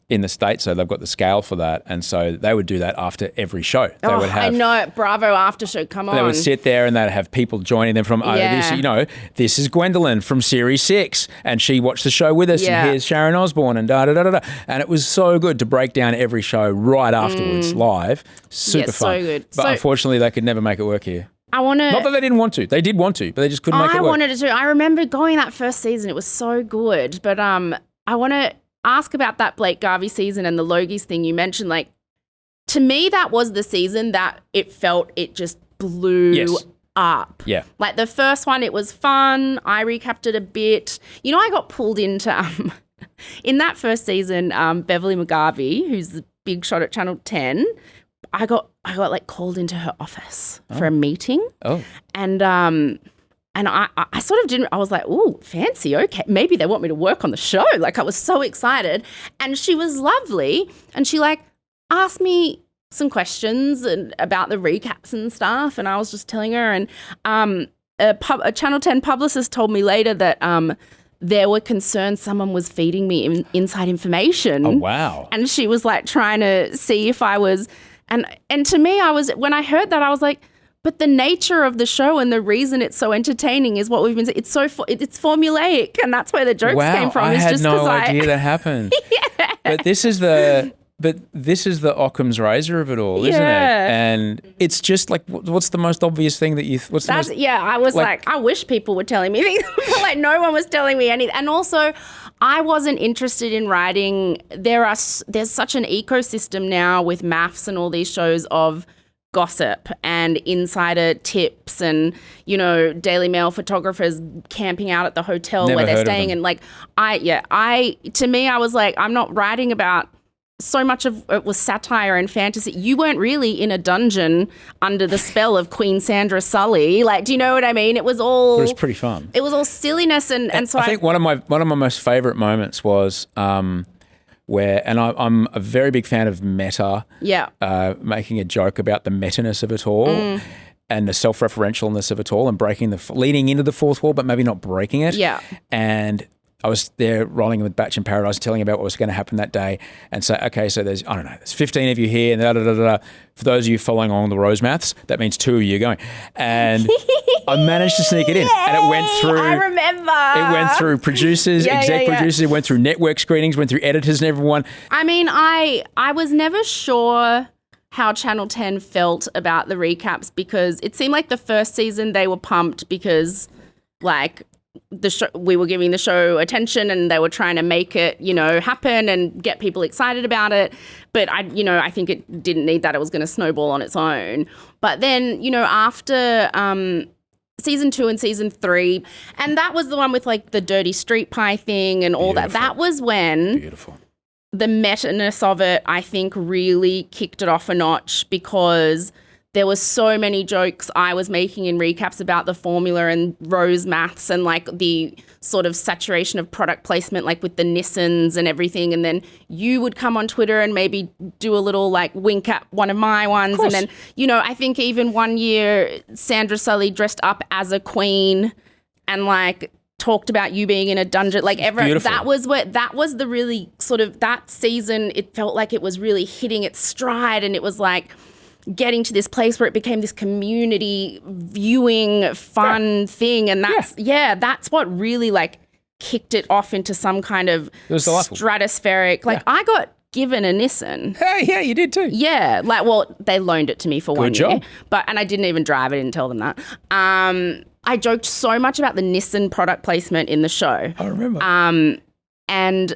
In the States, so they've got the scale for that, and so they would do that after every show. They would have, I know, Bravo after show, come on. They would sit there and they'd have people joining them from, this is Gwendolyn from Series 6, and she watched the show with us, and here's Sharon Osbourne, and da-da-da-da-da. And it was so good to break down every show right afterwards, live. Super fun. So good. But unfortunately, they could never make it work here. Not that they didn't want to. They did want to, but they just couldn't make it work. I wanted to. I remember going that first season. It was so good. But I want to ask about that Blake Garvey season and the Logies thing you mentioned. Like, to me, that was the season that it just blew up. Yeah. Like, the first one, it was fun. I recapped it a bit. I got pulled into, in that first season, Beverly McGarvey, who's the big shot at Channel 10, I got like called into her office for a meeting. Oh. And I sort of didn't, I was like, ooh, fancy, okay. Maybe they want me to work on the show. Like, I was so excited. And she was lovely. And she asked me some questions about the recaps and stuff. And I was just telling her. And a Channel 10 publicist told me later that there were concerns someone was feeding me inside information. Oh, wow. And she was trying to see if I was... And to me, when I heard that, I was like, but the nature of the show and the reason it's so entertaining is what we've been saying. It's it's formulaic, and that's where the jokes came from. I had no idea that happened. Yeah. But this is the Occam's razor of it all, isn't it? And it's just like, what's the most obvious thing that you? I was like, I wish people were telling me things. No one was telling me anything, and also, I wasn't interested in writing. There's such an ecosystem now with MAFS and all these shows of gossip and insider tips and, Daily Mail photographers camping out at the hotel where they're staying. And to me, I was like, I'm not writing about, so much of it was satire and fantasy. You weren't really in a dungeon under the spell of Queen Sandra Sully. Do you know what I mean? It was pretty fun. It was all silliness, and so I think one of my most favorite moments was where, and I'm a very big fan of meta. Yeah. Making a joke about the meta-ness of it all. And the self-referentialness of it all, and leading into the fourth wall, but maybe not breaking it. Yeah. And I was there rolling with Batch in Paradise, telling about what was going to happen that day, and say, okay, so there's 15 of you here, and da-da-da-da-da. For those of you following along the Rose maths, that means 2 of you going. And I managed to sneak it in, and it went through. I remember. It went through producers, producers, it went through network screenings, went through editors and everyone. I mean, I was never sure how Channel 10 felt about the recaps, because it seemed like the first season they were pumped because like we were giving the show attention and they were trying to make it, happen and get people excited about it. But I think it didn't need that. It was going to snowball on its own. But then, after season 2 and season 3, and that was the one with like the dirty street pie thing and all that. That was when the meta-ness of it, I think, really kicked it off a notch, because there were so many jokes I was making in recaps about the formula and Rose maths and like the sort of saturation of product placement, like with the Nissans and everything. And then you would come on Twitter and maybe do a little like wink at one of my ones. And then, I think even one year Sandra Sully dressed up as a queen and like talked about you being in a dungeon. Like that was the really sort of that season. It felt like it was really hitting its stride, and it was like getting to this place where it became this community viewing fun thing. And that's what really like kicked it off into some kind of stratospheric. Like I got given a Nissan. Hey, yeah, you did too. Yeah. Like, well, they loaned it to me for one year. And I didn't even drive it. I didn't tell them that. I joked so much about the Nissan product placement in the show. I remember. And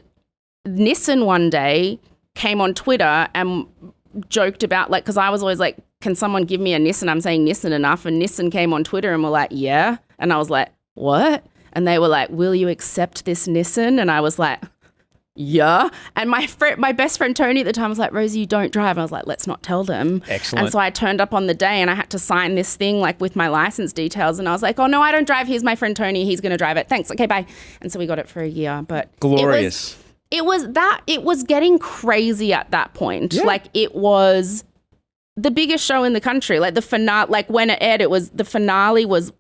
Nissan one day came on Twitter and joked about, like, because I was always like, can someone give me a Nissan? I'm saying Nissan enough. And Nissan came on Twitter and were like, yeah. And I was like, what? And they were like, will you accept this Nissan? And I was like, yeah. And my best friend Tony at the time was like, Rosie, you don't drive. And I was like, let's not tell them. Excellent. And so I turned up on the day and I had to sign this thing like with my license details. And I was like, oh no, I don't drive. Here's my friend Tony. He's going to drive it. Thanks. Okay, bye. And so we got it for a year. But glorious. It was getting crazy at that point. Yeah. Like it was the biggest show in the country. Like the finale, like when it aired, the finale was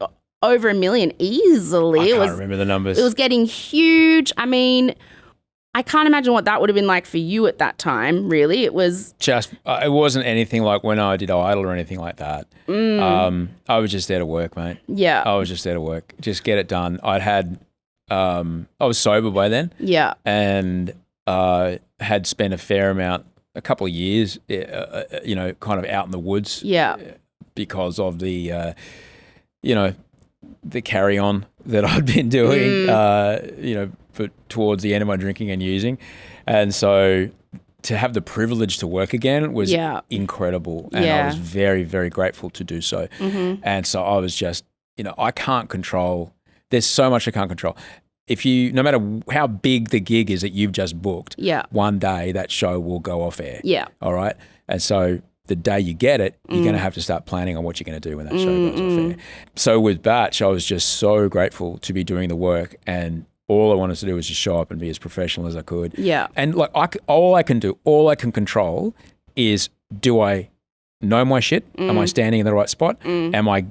over 1 million easily. I can't remember the numbers. It was getting huge. I mean, I can't imagine what that would have been like for you at that time, really. It was just, it wasn't anything like when I did Idol or anything like that. I was just there to work, mate. Yeah. I was just there to work. Just get it done. I was sober by then. Yeah. And had spent a fair amount, a couple of years, kind of out in the woods. Yeah. Because of the, the carry on that I'd been doing, towards the end of my drinking and using. And so to have the privilege to work again was incredible. And I was very, very grateful to do so. Mm-hmm. And so I was just, I can't control. There's so much I can't control. No matter how big the gig is that you've just booked, one day that show will go off air. Yeah. All right. And so the day you get it, you're going to have to start planning on what you're going to do when that show goes off air. So with Batch, I was just so grateful to be doing the work, and all I wanted to do was just show up and be as professional as I could. Yeah. And like all I can control is, do I know my shit? Am I standing in the right spot? Am I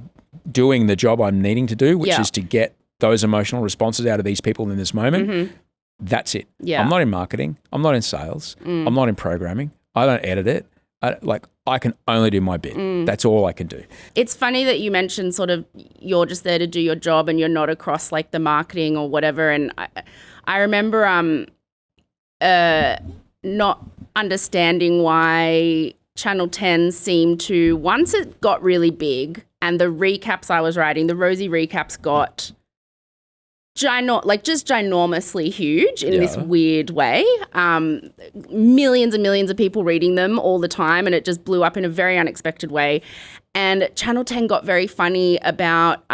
doing the job I'm needing to do, which is to get those emotional responses out of these people in this moment? Mm-hmm. That's it. Yeah. I'm not in marketing. I'm not in sales. I'm not in programming. I don't edit it. I can only do my bit. That's all I can do. It's funny that you mentioned sort of you're just there to do your job and you're not across like the marketing or whatever. And I remember not understanding why Channel 10 seemed to, once it got really big and the recaps I was writing, the Rosie recaps got just ginormously huge in this weird way. Millions and millions of people reading them all the time, and it just blew up in a very unexpected way. And Channel 10 got very funny about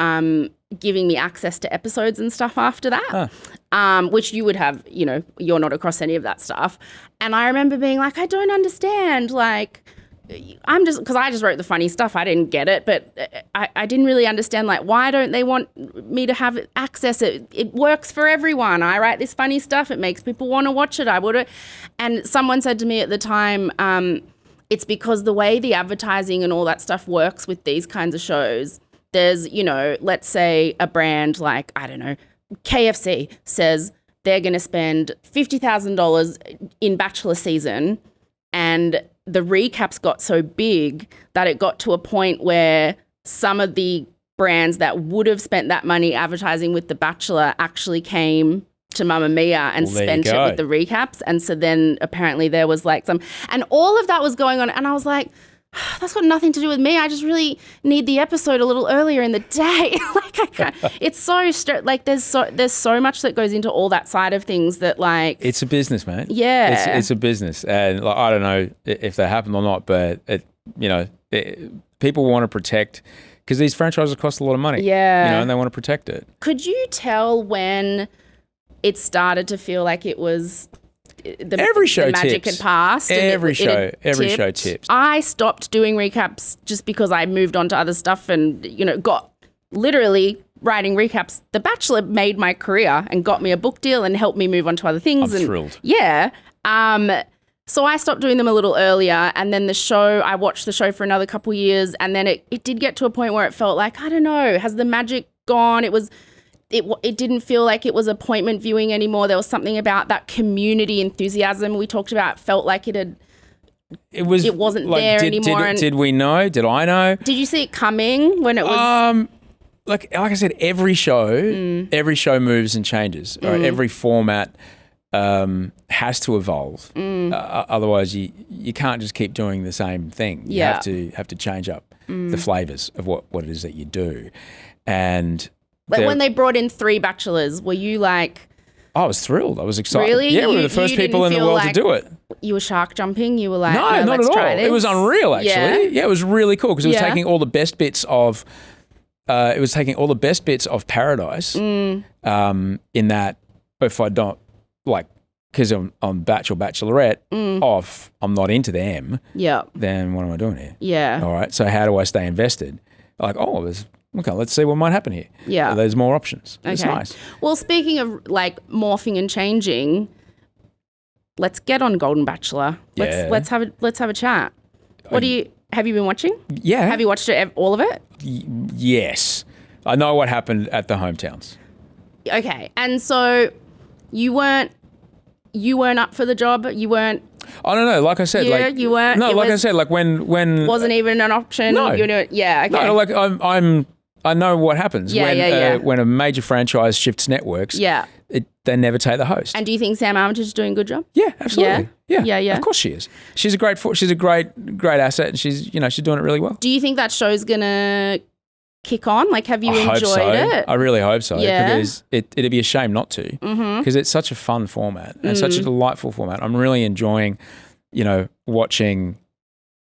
giving me access to episodes and stuff after that, which you would have, you're not across any of that stuff. And I remember being like, I don't understand, like, because I just wrote the funny stuff. I didn't get it, but I didn't really understand, like, why don't they want me to have access? It works for everyone. I write this funny stuff. It makes people want to watch it. I would. And someone said to me at the time, it's because the way the advertising and all that stuff works with these kinds of shows, there's, let's say a brand like, I don't know, KFC says they're going to spend $50,000 in Bachelor season, and the recaps got so big that it got to a point where some of the brands that would have spent that money advertising with The Bachelor actually came to Mamma Mia and spent it with the recaps. And so then apparently there was like and all of that was going on. And I was like, that's got nothing to do with me. I just really need the episode a little earlier in the day. Like I can't. It's so like there's so much that goes into all that side of things that like it's a business, man. Yeah, it's a business, and like, I don't know if that happened or not, but people want to protect because these franchises cost a lot of money. Yeah, and they want to protect it. Could you tell when it started to feel like it was? Every show the magic tips. had passed. Every show tips. I stopped doing recaps just because I moved on to other stuff and, got literally writing recaps. The Bachelor made my career and got me a book deal and helped me move on to other things. I'm thrilled. Yeah. So I stopped doing them a little earlier, and then I watched the show for another couple of years, and then it did get to a point where it felt like, I don't know, has the magic gone? It didn't feel like it was appointment viewing anymore. There was something about that community enthusiasm we talked about. Felt like it wasn't like, there anymore. Did we know? Did I know? Did you see it coming when it was? Like I said, every show moves and changes. Right? Every format has to evolve. Otherwise, you can't just keep doing the same thing. You have to change up the flavors of what it is that you do, and. Like when they brought in 3 bachelors, were you like... I was thrilled. I was excited. Really? Yeah, we were the first people in the world to do it. You were shark jumping? You were like, no, not let's at try all. this? It was unreal, actually. Yeah, it was really cool because it was taking all the best bits of... Paradise in that if I don't... Like, because I'm Bachelor, Bachelorette, I'm not into them. Yeah. Then what am I doing here? Yeah. All right, so how do I stay invested? Like, okay, let's see what might happen here. Yeah. There's more options. Okay. It's nice. Well, speaking of like morphing and changing, let's get on Golden Bachelor. Let's have a chat. Have you been watching? Yeah. Have you watched all of it? Yes. I know what happened at the hometowns. Okay. And so you weren't up for the job? You weren't... I don't know. Like I said, you weren't. No, I said, like when wasn't even an option. No. Yeah. Okay. No, like I know what happens when a major franchise shifts networks. Yeah. They never take the host. And do you think Sam Armitage is doing a good job? Yeah, absolutely. Yeah. Of course she is. She's a great asset, and she's doing it really well. Do you think that show's gonna kick on? Like, have you enjoyed it? I really hope so. Yeah. Because it'd be a shame not to. Because it's such a fun format and such a delightful format. I'm really enjoying, watching.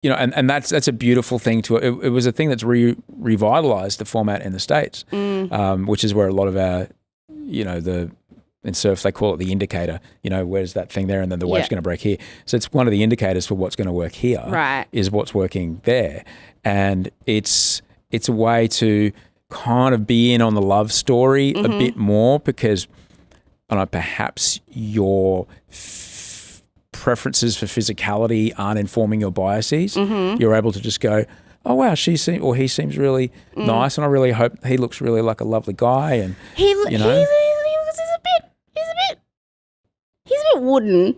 And that's a beautiful thing to it. It was a thing that's revitalized the format in the States, which is where a lot of our, in surf they call it the indicator. Where's that thing there, and then the wave's going to break here. So it's one of the indicators for what's going to work here. Right. Is what's working there, and it's a way to kind of be in on the love story a bit more because, I don't know, perhaps your preferences for physicality aren't informing your biases. You're able to just go, oh wow, he seems really nice, and I really hope he looks really like a lovely guy. And he's a bit wooden.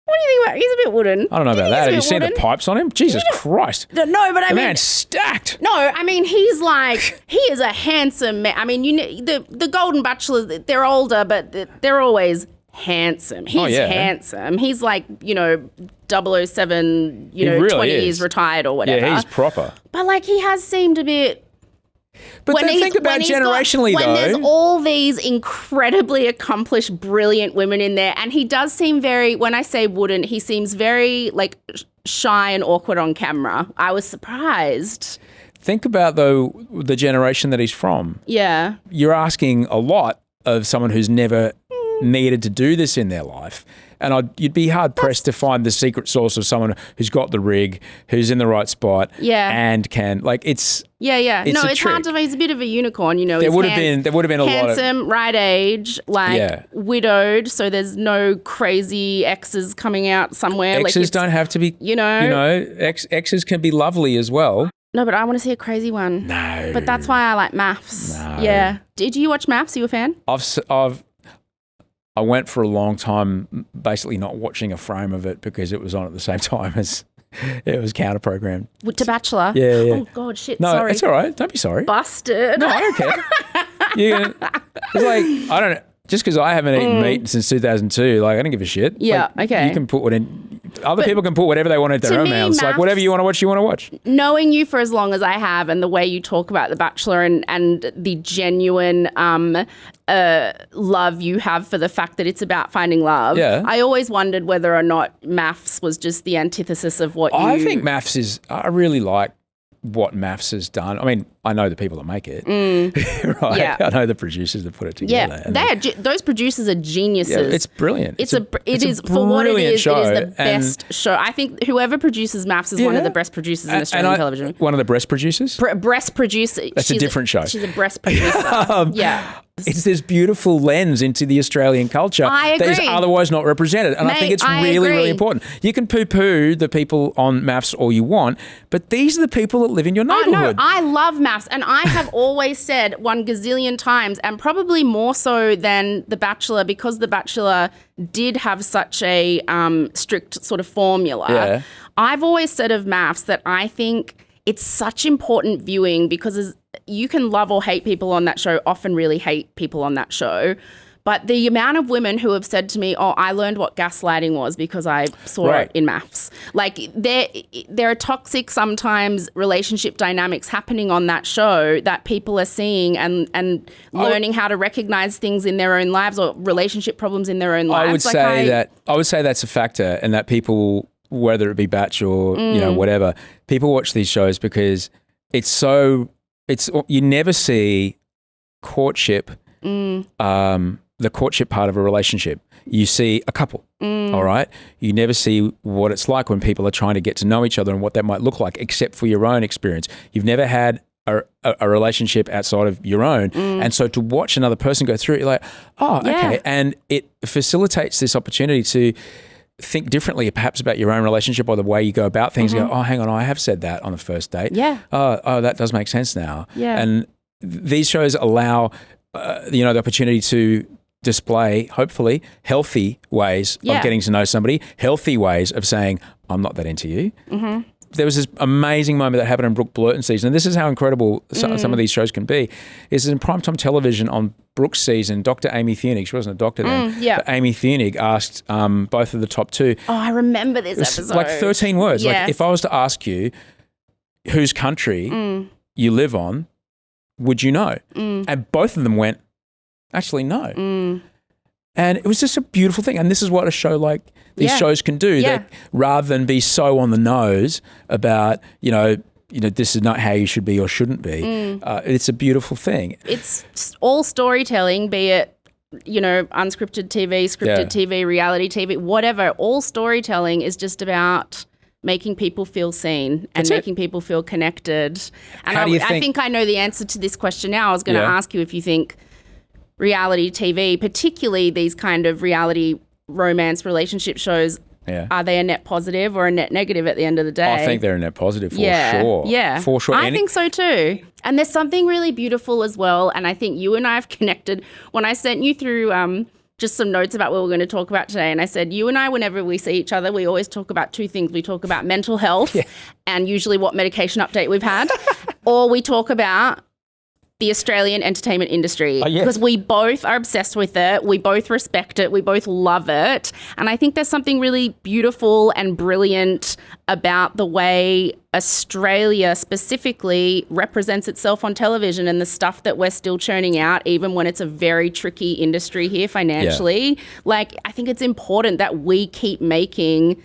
What do you think about? He's a bit wooden. I don't know about that. Have you seen the pipes on him? Jesus Christ! No, but the man's stacked. No, I mean he's like he is a handsome man. I mean the Golden Bachelors, they're older, but they're always handsome. He's handsome. He's like 007. Really 20 is. years retired or whatever. Yeah, he's proper. But like he has seemed a bit. But then think about generationally, when there's all these incredibly accomplished, brilliant women in there, and he does seem very, when I say wooden, he seems very like shy and awkward on camera. I was surprised. Think about, though, the generation that he's from. Yeah. You're asking a lot of someone who's never needed to do this in their life. And you'd be hard-pressed to find the secret sauce of someone who's got the rig, who's in the right spot, and can, like, it's... Yeah. It's it's hard to... He's a bit of a unicorn, There would have been a lot of... Handsome, right age, widowed, so there's no crazy exes coming out somewhere. Exes don't have to be... exes can be lovely as well. No, but I want to see a crazy one. No. But that's why I like MAFS. No. Yeah. Did you watch MAFS? Are you a fan? I went for a long time basically not watching a frame of it because it was on at the same time as it was counter-programmed. To Bachelor? Yeah. Oh, God, shit, no, sorry. It's all right. Don't be sorry. Busted. No, I don't care. It's like, I don't know. Just because I haven't eaten meat since 2002, like, I don't give a shit. Yeah, like, okay. You can put what in... Other people can put whatever they want into their own mouths. Like whatever you want to watch, you want to watch. Knowing you for as long as I have and the way you talk about The Bachelor and the genuine love you have for the fact that it's about finding love. Yeah. I always wondered whether or not maths was just the antithesis of what I think maths is, I really like what maths has done. I mean, I know the people that make it, right? Yeah. I know the producers that put it together. Yeah, those producers are geniuses. Yeah, it's brilliant. It is for what it is. Show. It is the best show. I think whoever produces maths is one of the best producers in Australian television. One of the breast producers. Breast producer. That's a different show. She's a breast producer. Yeah. It's this beautiful lens into the Australian culture that is otherwise not represented. And I think it's really important. You can poo-poo the people on maths all you want, but these are the people that live in your neighbourhood. I love maths, and I have always said 1 gazillion times, and probably more so than The Bachelor, because The Bachelor did have such a strict sort of formula. Yeah. I've always said of maths that I think it's such important viewing because you can love or hate people on that show, often really hate people on that show. But the amount of women who have said to me, oh, I learned what gaslighting was because I saw it in maths. Like there are toxic sometimes relationship dynamics happening on that show that people are seeing and learning how to recognize things in their own lives or relationship problems in their own lives. I would say that's a factor, and that people, whether it be Batch or whatever, people watch these shows because you never see courtship, the courtship part of a relationship. You see a couple, all right? You never see what it's like when people are trying to get to know each other and what that might look like, except for your own experience. You've never had a relationship outside of your own. And so to watch another person go through it, you're like, oh, okay. And it facilitates this opportunity to think differently perhaps about your own relationship or the way you go about things. You go, oh, hang on, I have said that on the first date. Yeah. Oh, that does make sense now. Yeah. And these shows allow, the opportunity to display, hopefully, healthy ways of getting to know somebody, healthy ways of saying, I'm not that into you. There was this amazing moment that happened in Brooke Blurton's season, and this is how incredible some of these shows can be, is in primetime television on Brooke's season, Dr. Amy Thunig, she wasn't a doctor then, but Amy Thunig asked both of the top two. Oh, I remember this episode. Like 13 words. Yes. Like if I was to ask you whose country you live on, would you know? And both of them went, actually, no. And it was just a beautiful thing. And this is what a show like these shows can do. That rather than be so on the nose about, this is not how you should be or shouldn't be. It's a beautiful thing. It's all storytelling, be it, unscripted TV, scripted TV, reality TV, whatever. All storytelling is just about making people feel seen and making people feel connected. And I think I know the answer to this question now. I was going to ask you if you think reality TV, particularly these kind of reality romance relationship shows, are they a net positive or a net negative at the end of the day? I think they're a net positive for sure. Yeah. For sure. I think so too. And there's something really beautiful as well. And I think you and I have connected. When I sent you through just some notes about what we're going to talk about today, and I said, you and I, whenever we see each other, we always talk about two things. We talk about mental health and usually what medication update we've had, or we talk about the Australian entertainment industry, because we both are obsessed with it. We both respect it. We both love it. And I think there's something really beautiful and brilliant about the way Australia specifically represents itself on television and the stuff that we're still churning out, even when it's a very tricky industry here financially. Like, I think it's important that we keep making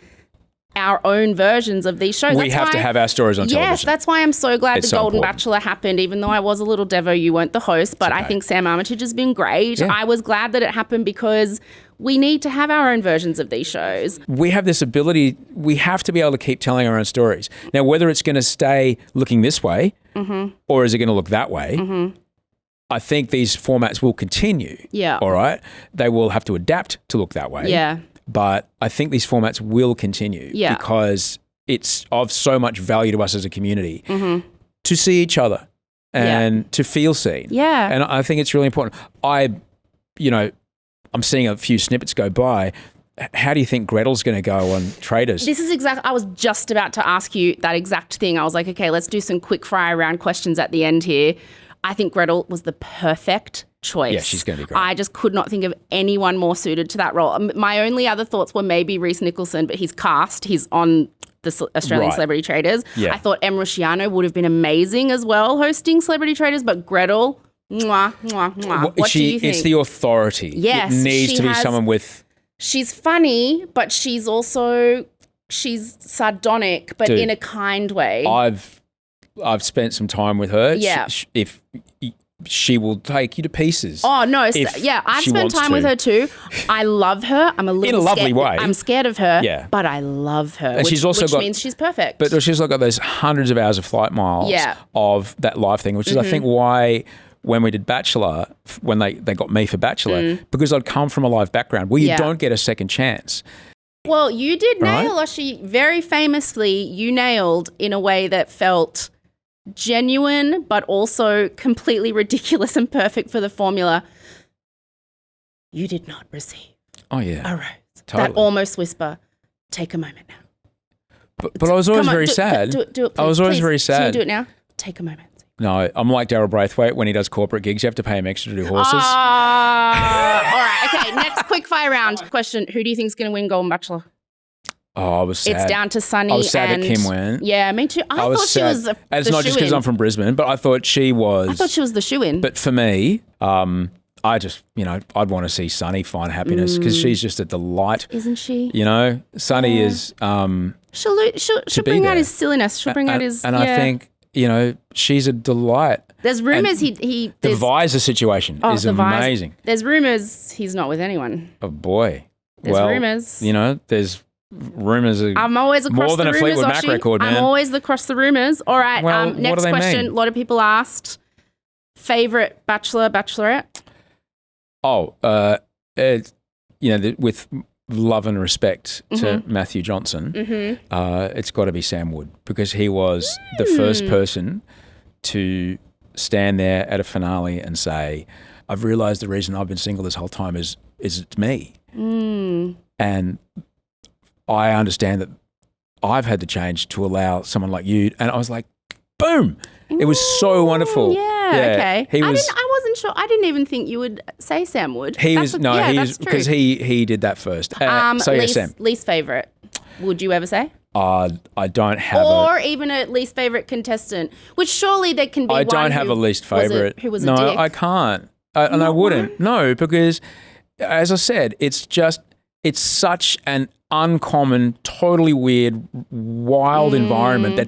our own versions of these shows. We have to have our stories on television. Yes, that's why I'm so glad the Golden Bachelor happened, even though I was a little devo, you weren't the host, but I think Sam Armitage has been great. I was glad that it happened because we need to have our own versions of these shows. We have this ability, we have to be able to keep telling our own stories. Now, whether it's going to stay looking this way or is it going to look that way, I think these formats will continue. Yeah. All right? They will have to adapt to look that way. Yeah. But I think these formats will continue because it's of so much value to us as a community to see each other and to feel seen. Yeah. And I think it's really important. I'm seeing a few snippets go by. How do you think Gretel's going to go on Traitors? This is I was just about to ask you that exact thing. I was like, okay, let's do some quick fire round questions at the end here. I think Gretel was the perfect choice. Yeah, she's going to be great. I just could not think of anyone more suited to that role. My only other thoughts were maybe Reece Nicholson, but he's cast. He's on the Australian Celebrity Traders. Yeah. I thought Em Rusciano would have been amazing as well hosting Celebrity Traders, but Gretel, mwah, mwah, mwah. What do you think? It's the authority. Yes. It needs to be someone with... She's funny, but she's sardonic, but in a kind way. I've spent some time with her. Yeah. If she will take you to pieces. Oh, no. I've spent time with her too. I love her. I'm a little in a lovely way. I'm scared of her, but I love her, and she's also which means she's perfect. But she's got those hundreds of hours of flight miles of that live thing, which is, I think, why when we did Bachelor, when they got me for Bachelor, because I'd come from a live background where you don't get a second chance. Well, you did nail, Oshie, very famously, you nailed in a way that felt genuine but also completely ridiculous and perfect for the formula. You did not receive a rose. Totally. That almost whisper, take a moment now. But I was always very sad. Do it, please. I was always very sad. Can you do it now? Take a moment. No, I'm like Daryl Braithwaite when he does corporate gigs. You have to pay him extra to do horses. All right, okay, next quick fire round question. Who do you think is going to win Golden Bachelor? Oh, I was sad. It's down to Sunny. I was sad that Kim went. Yeah, me too. I thought she was it's not just because I'm from Brisbane, but I thought she was. I thought she was the shoe-in. But for me, I just, I'd want to see Sunny find happiness because she's just a delight. Isn't she? Sunny is. She'll bring out his silliness. She'll bring out his. And I think, she's a delight. There's rumours the Visor situation is amazing. There's rumours he's not with anyone. Oh boy. There's rumours. There's rumours. I'm always across more than the a rumours, Fleetwood Mac record, man. I'm always across the rumours. All right. Well, next question. A lot of people asked favourite Bachelor, Bachelorette. Oh, with love and respect to Matthew Johnson, it's got to be Sam Wood because he was the first person to stand there at a finale and say, I've realised the reason I've been single this whole time is it's me. And I understand that I've had to change to allow someone like you. And I was like, boom. It was so wonderful. Yeah, okay. I wasn't sure. I didn't even think you would say Sam Wood. Because he did that first. Sam. Least favourite, would you ever say? I don't have or even a least favourite contestant, which surely there can be I don't have a least favourite. Who was a no, dick. I can't. And I wouldn't. No, because as I said, it's such an uncommon, totally weird, wild environment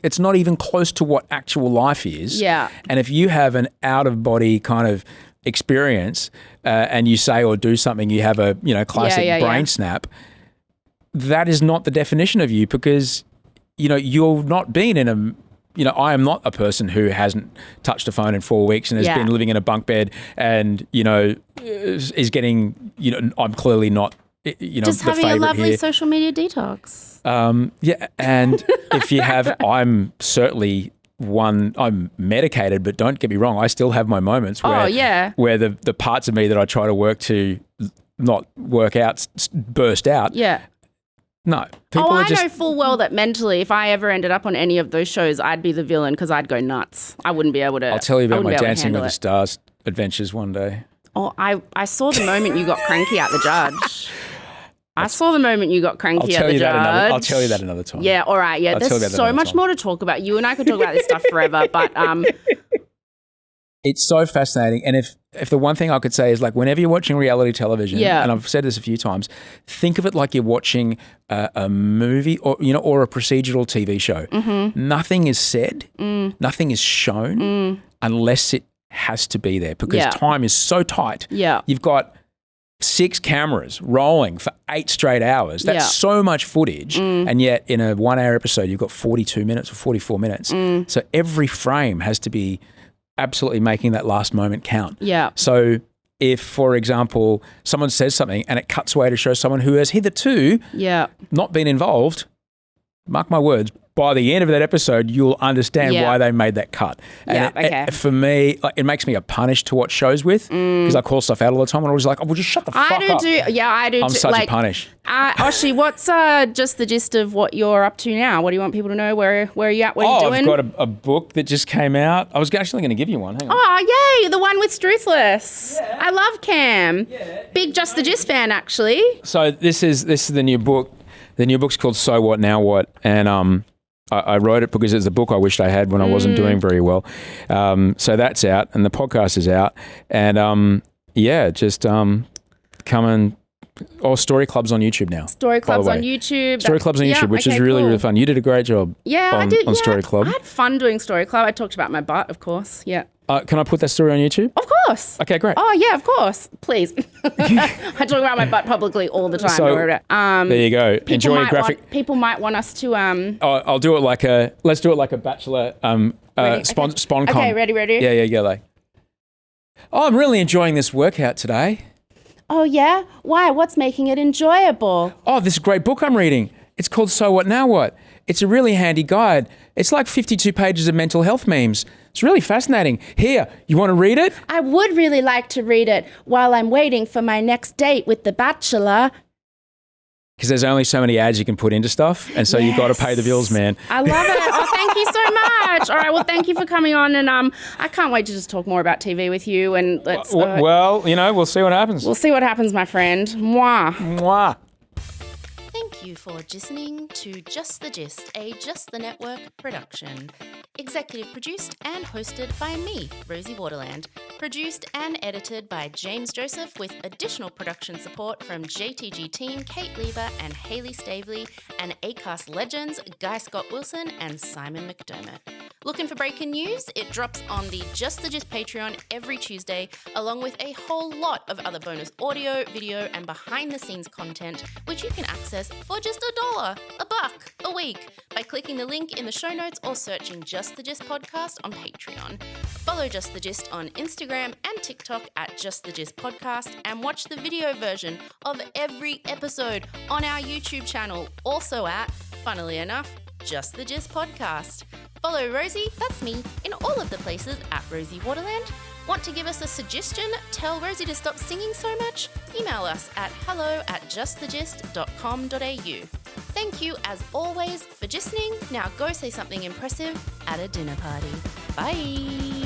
it's not even close to what actual life is. Yeah. And if you have an out-of-body kind of experience and you say or do something, you have a classic brain snap, that is not the definition of you because, you're not being in a... I am not a person who hasn't touched a phone in 4 weeks and has been living in a bunk bed and, is getting, I'm clearly not, just the having a lovely here. social media detox. And if you have, I'm certainly I'm medicated, but don't get me wrong, I still have my moments where the parts of me that I try to work to not work out burst out. Yeah. No. I know full well that mentally, if I ever ended up on any of those shows, I'd be the villain because I'd go nuts. I wouldn't be able to. I'll tell you about my Dancing with the Stars adventures one day. Oh, I saw the moment you got cranky at the judge. I saw the moment you got cranky at the judge. I'll tell you that another time. Yeah, all right. Yeah, there's so much more to talk about. You and I could talk about this stuff forever, but it's so fascinating. And if the one thing I could say is like whenever you're watching reality television, and I've said this a few times, think of it like you're watching a movie or a procedural TV show. Nothing is said, nothing is shown unless it has to be there because time is so tight. Yeah. You've got 6 cameras rolling for 8 straight hours. That's so much footage. And yet in a 1 hour episode, you've got 42 minutes or 44 minutes. So every frame has to be absolutely making that last moment count. Yeah. So if, for example, someone says something and it cuts away to show someone who has hitherto not been involved, mark my words, by the end of that episode, you'll understand why they made that cut. And for me, like, it makes me a punish to watch shows with because I call stuff out all the time. And I was like, oh, well, just shut the fuck up. I do. I'm such a punish. Oshie, what's just the gist of what you're up to now? What do you want people to know? Where are you at? What are you doing? I've got a book that just came out. I was actually going to give you one. Hang on. Oh, yay. The one with Struthless. Yeah. I love Cam. Yeah. Big Just the Gist fan, actually. So this is the new book. The new book's called So What Now What? And I wrote it because it's the book I wished I had when I wasn't doing very well. So that's out and the podcast is out. And just come and... Story Club's on YouTube now. Story Club's on YouTube. Story Club's on YouTube, which is really, really fun. You did a great job I did, on Story Club. I had fun doing Story Club. I talked about my butt, of course. Yeah. Can I put that story on YouTube? Of course. Okay, great. Oh, yeah, of course. Please. I talk about my butt publicly all the time. So, there you go. Enjoy a graphic. People might want us to... I'll do it let's do it like a Bachelor SponCon. Okay, ready? Yeah, like... Oh, I'm really enjoying this workout today. Oh, yeah? Why? What's making it enjoyable? Oh, this great book I'm reading. It's called So What Now What? It's a really handy guide. It's like 52 pages of mental health memes. It's really fascinating. Here, you want to read it? I would really like to read it while I'm waiting for my next date with the Bachelor. Because there's only so many ads you can put into stuff, and so you've got to pay the bills, man. I love it. Oh, thank you so much. All right, well, thank you for coming on, and I can't wait to just talk more about TV with you. And let's. We'll see what happens. We'll see what happens, my friend. Mwah. Mwah. Thank you for listening to Just the Gist, a Just the Network production. Executive produced and hosted by me, Rosie Waterland. Produced and edited by James Joseph with additional production support from JTG team Kate Lieber and Hayley Staveley and Acast legends Guy Scott Wilson and Simon McDermott. Looking for breaking news? It drops on the Just the Gist Patreon every Tuesday, along with a whole lot of other bonus audio, video, and behind-the-scenes content, which you can access for just $1, $1 a week by clicking the link in the show notes or searching Just the Gist Podcast on Patreon. Follow Just the Gist on Instagram and TikTok at Just the Gist Podcast and watch the video version of every episode on our YouTube channel, also at, funnily enough, Just the Gist Podcast. Follow Rosie, that's me, in all of the places at Rosie Waterland. Want to give us a suggestion? Tell Rosie to stop singing so much? Email us at hello@justthegist.com.au. Thank you, as always, for listening. Now go say something impressive at a dinner party. Bye.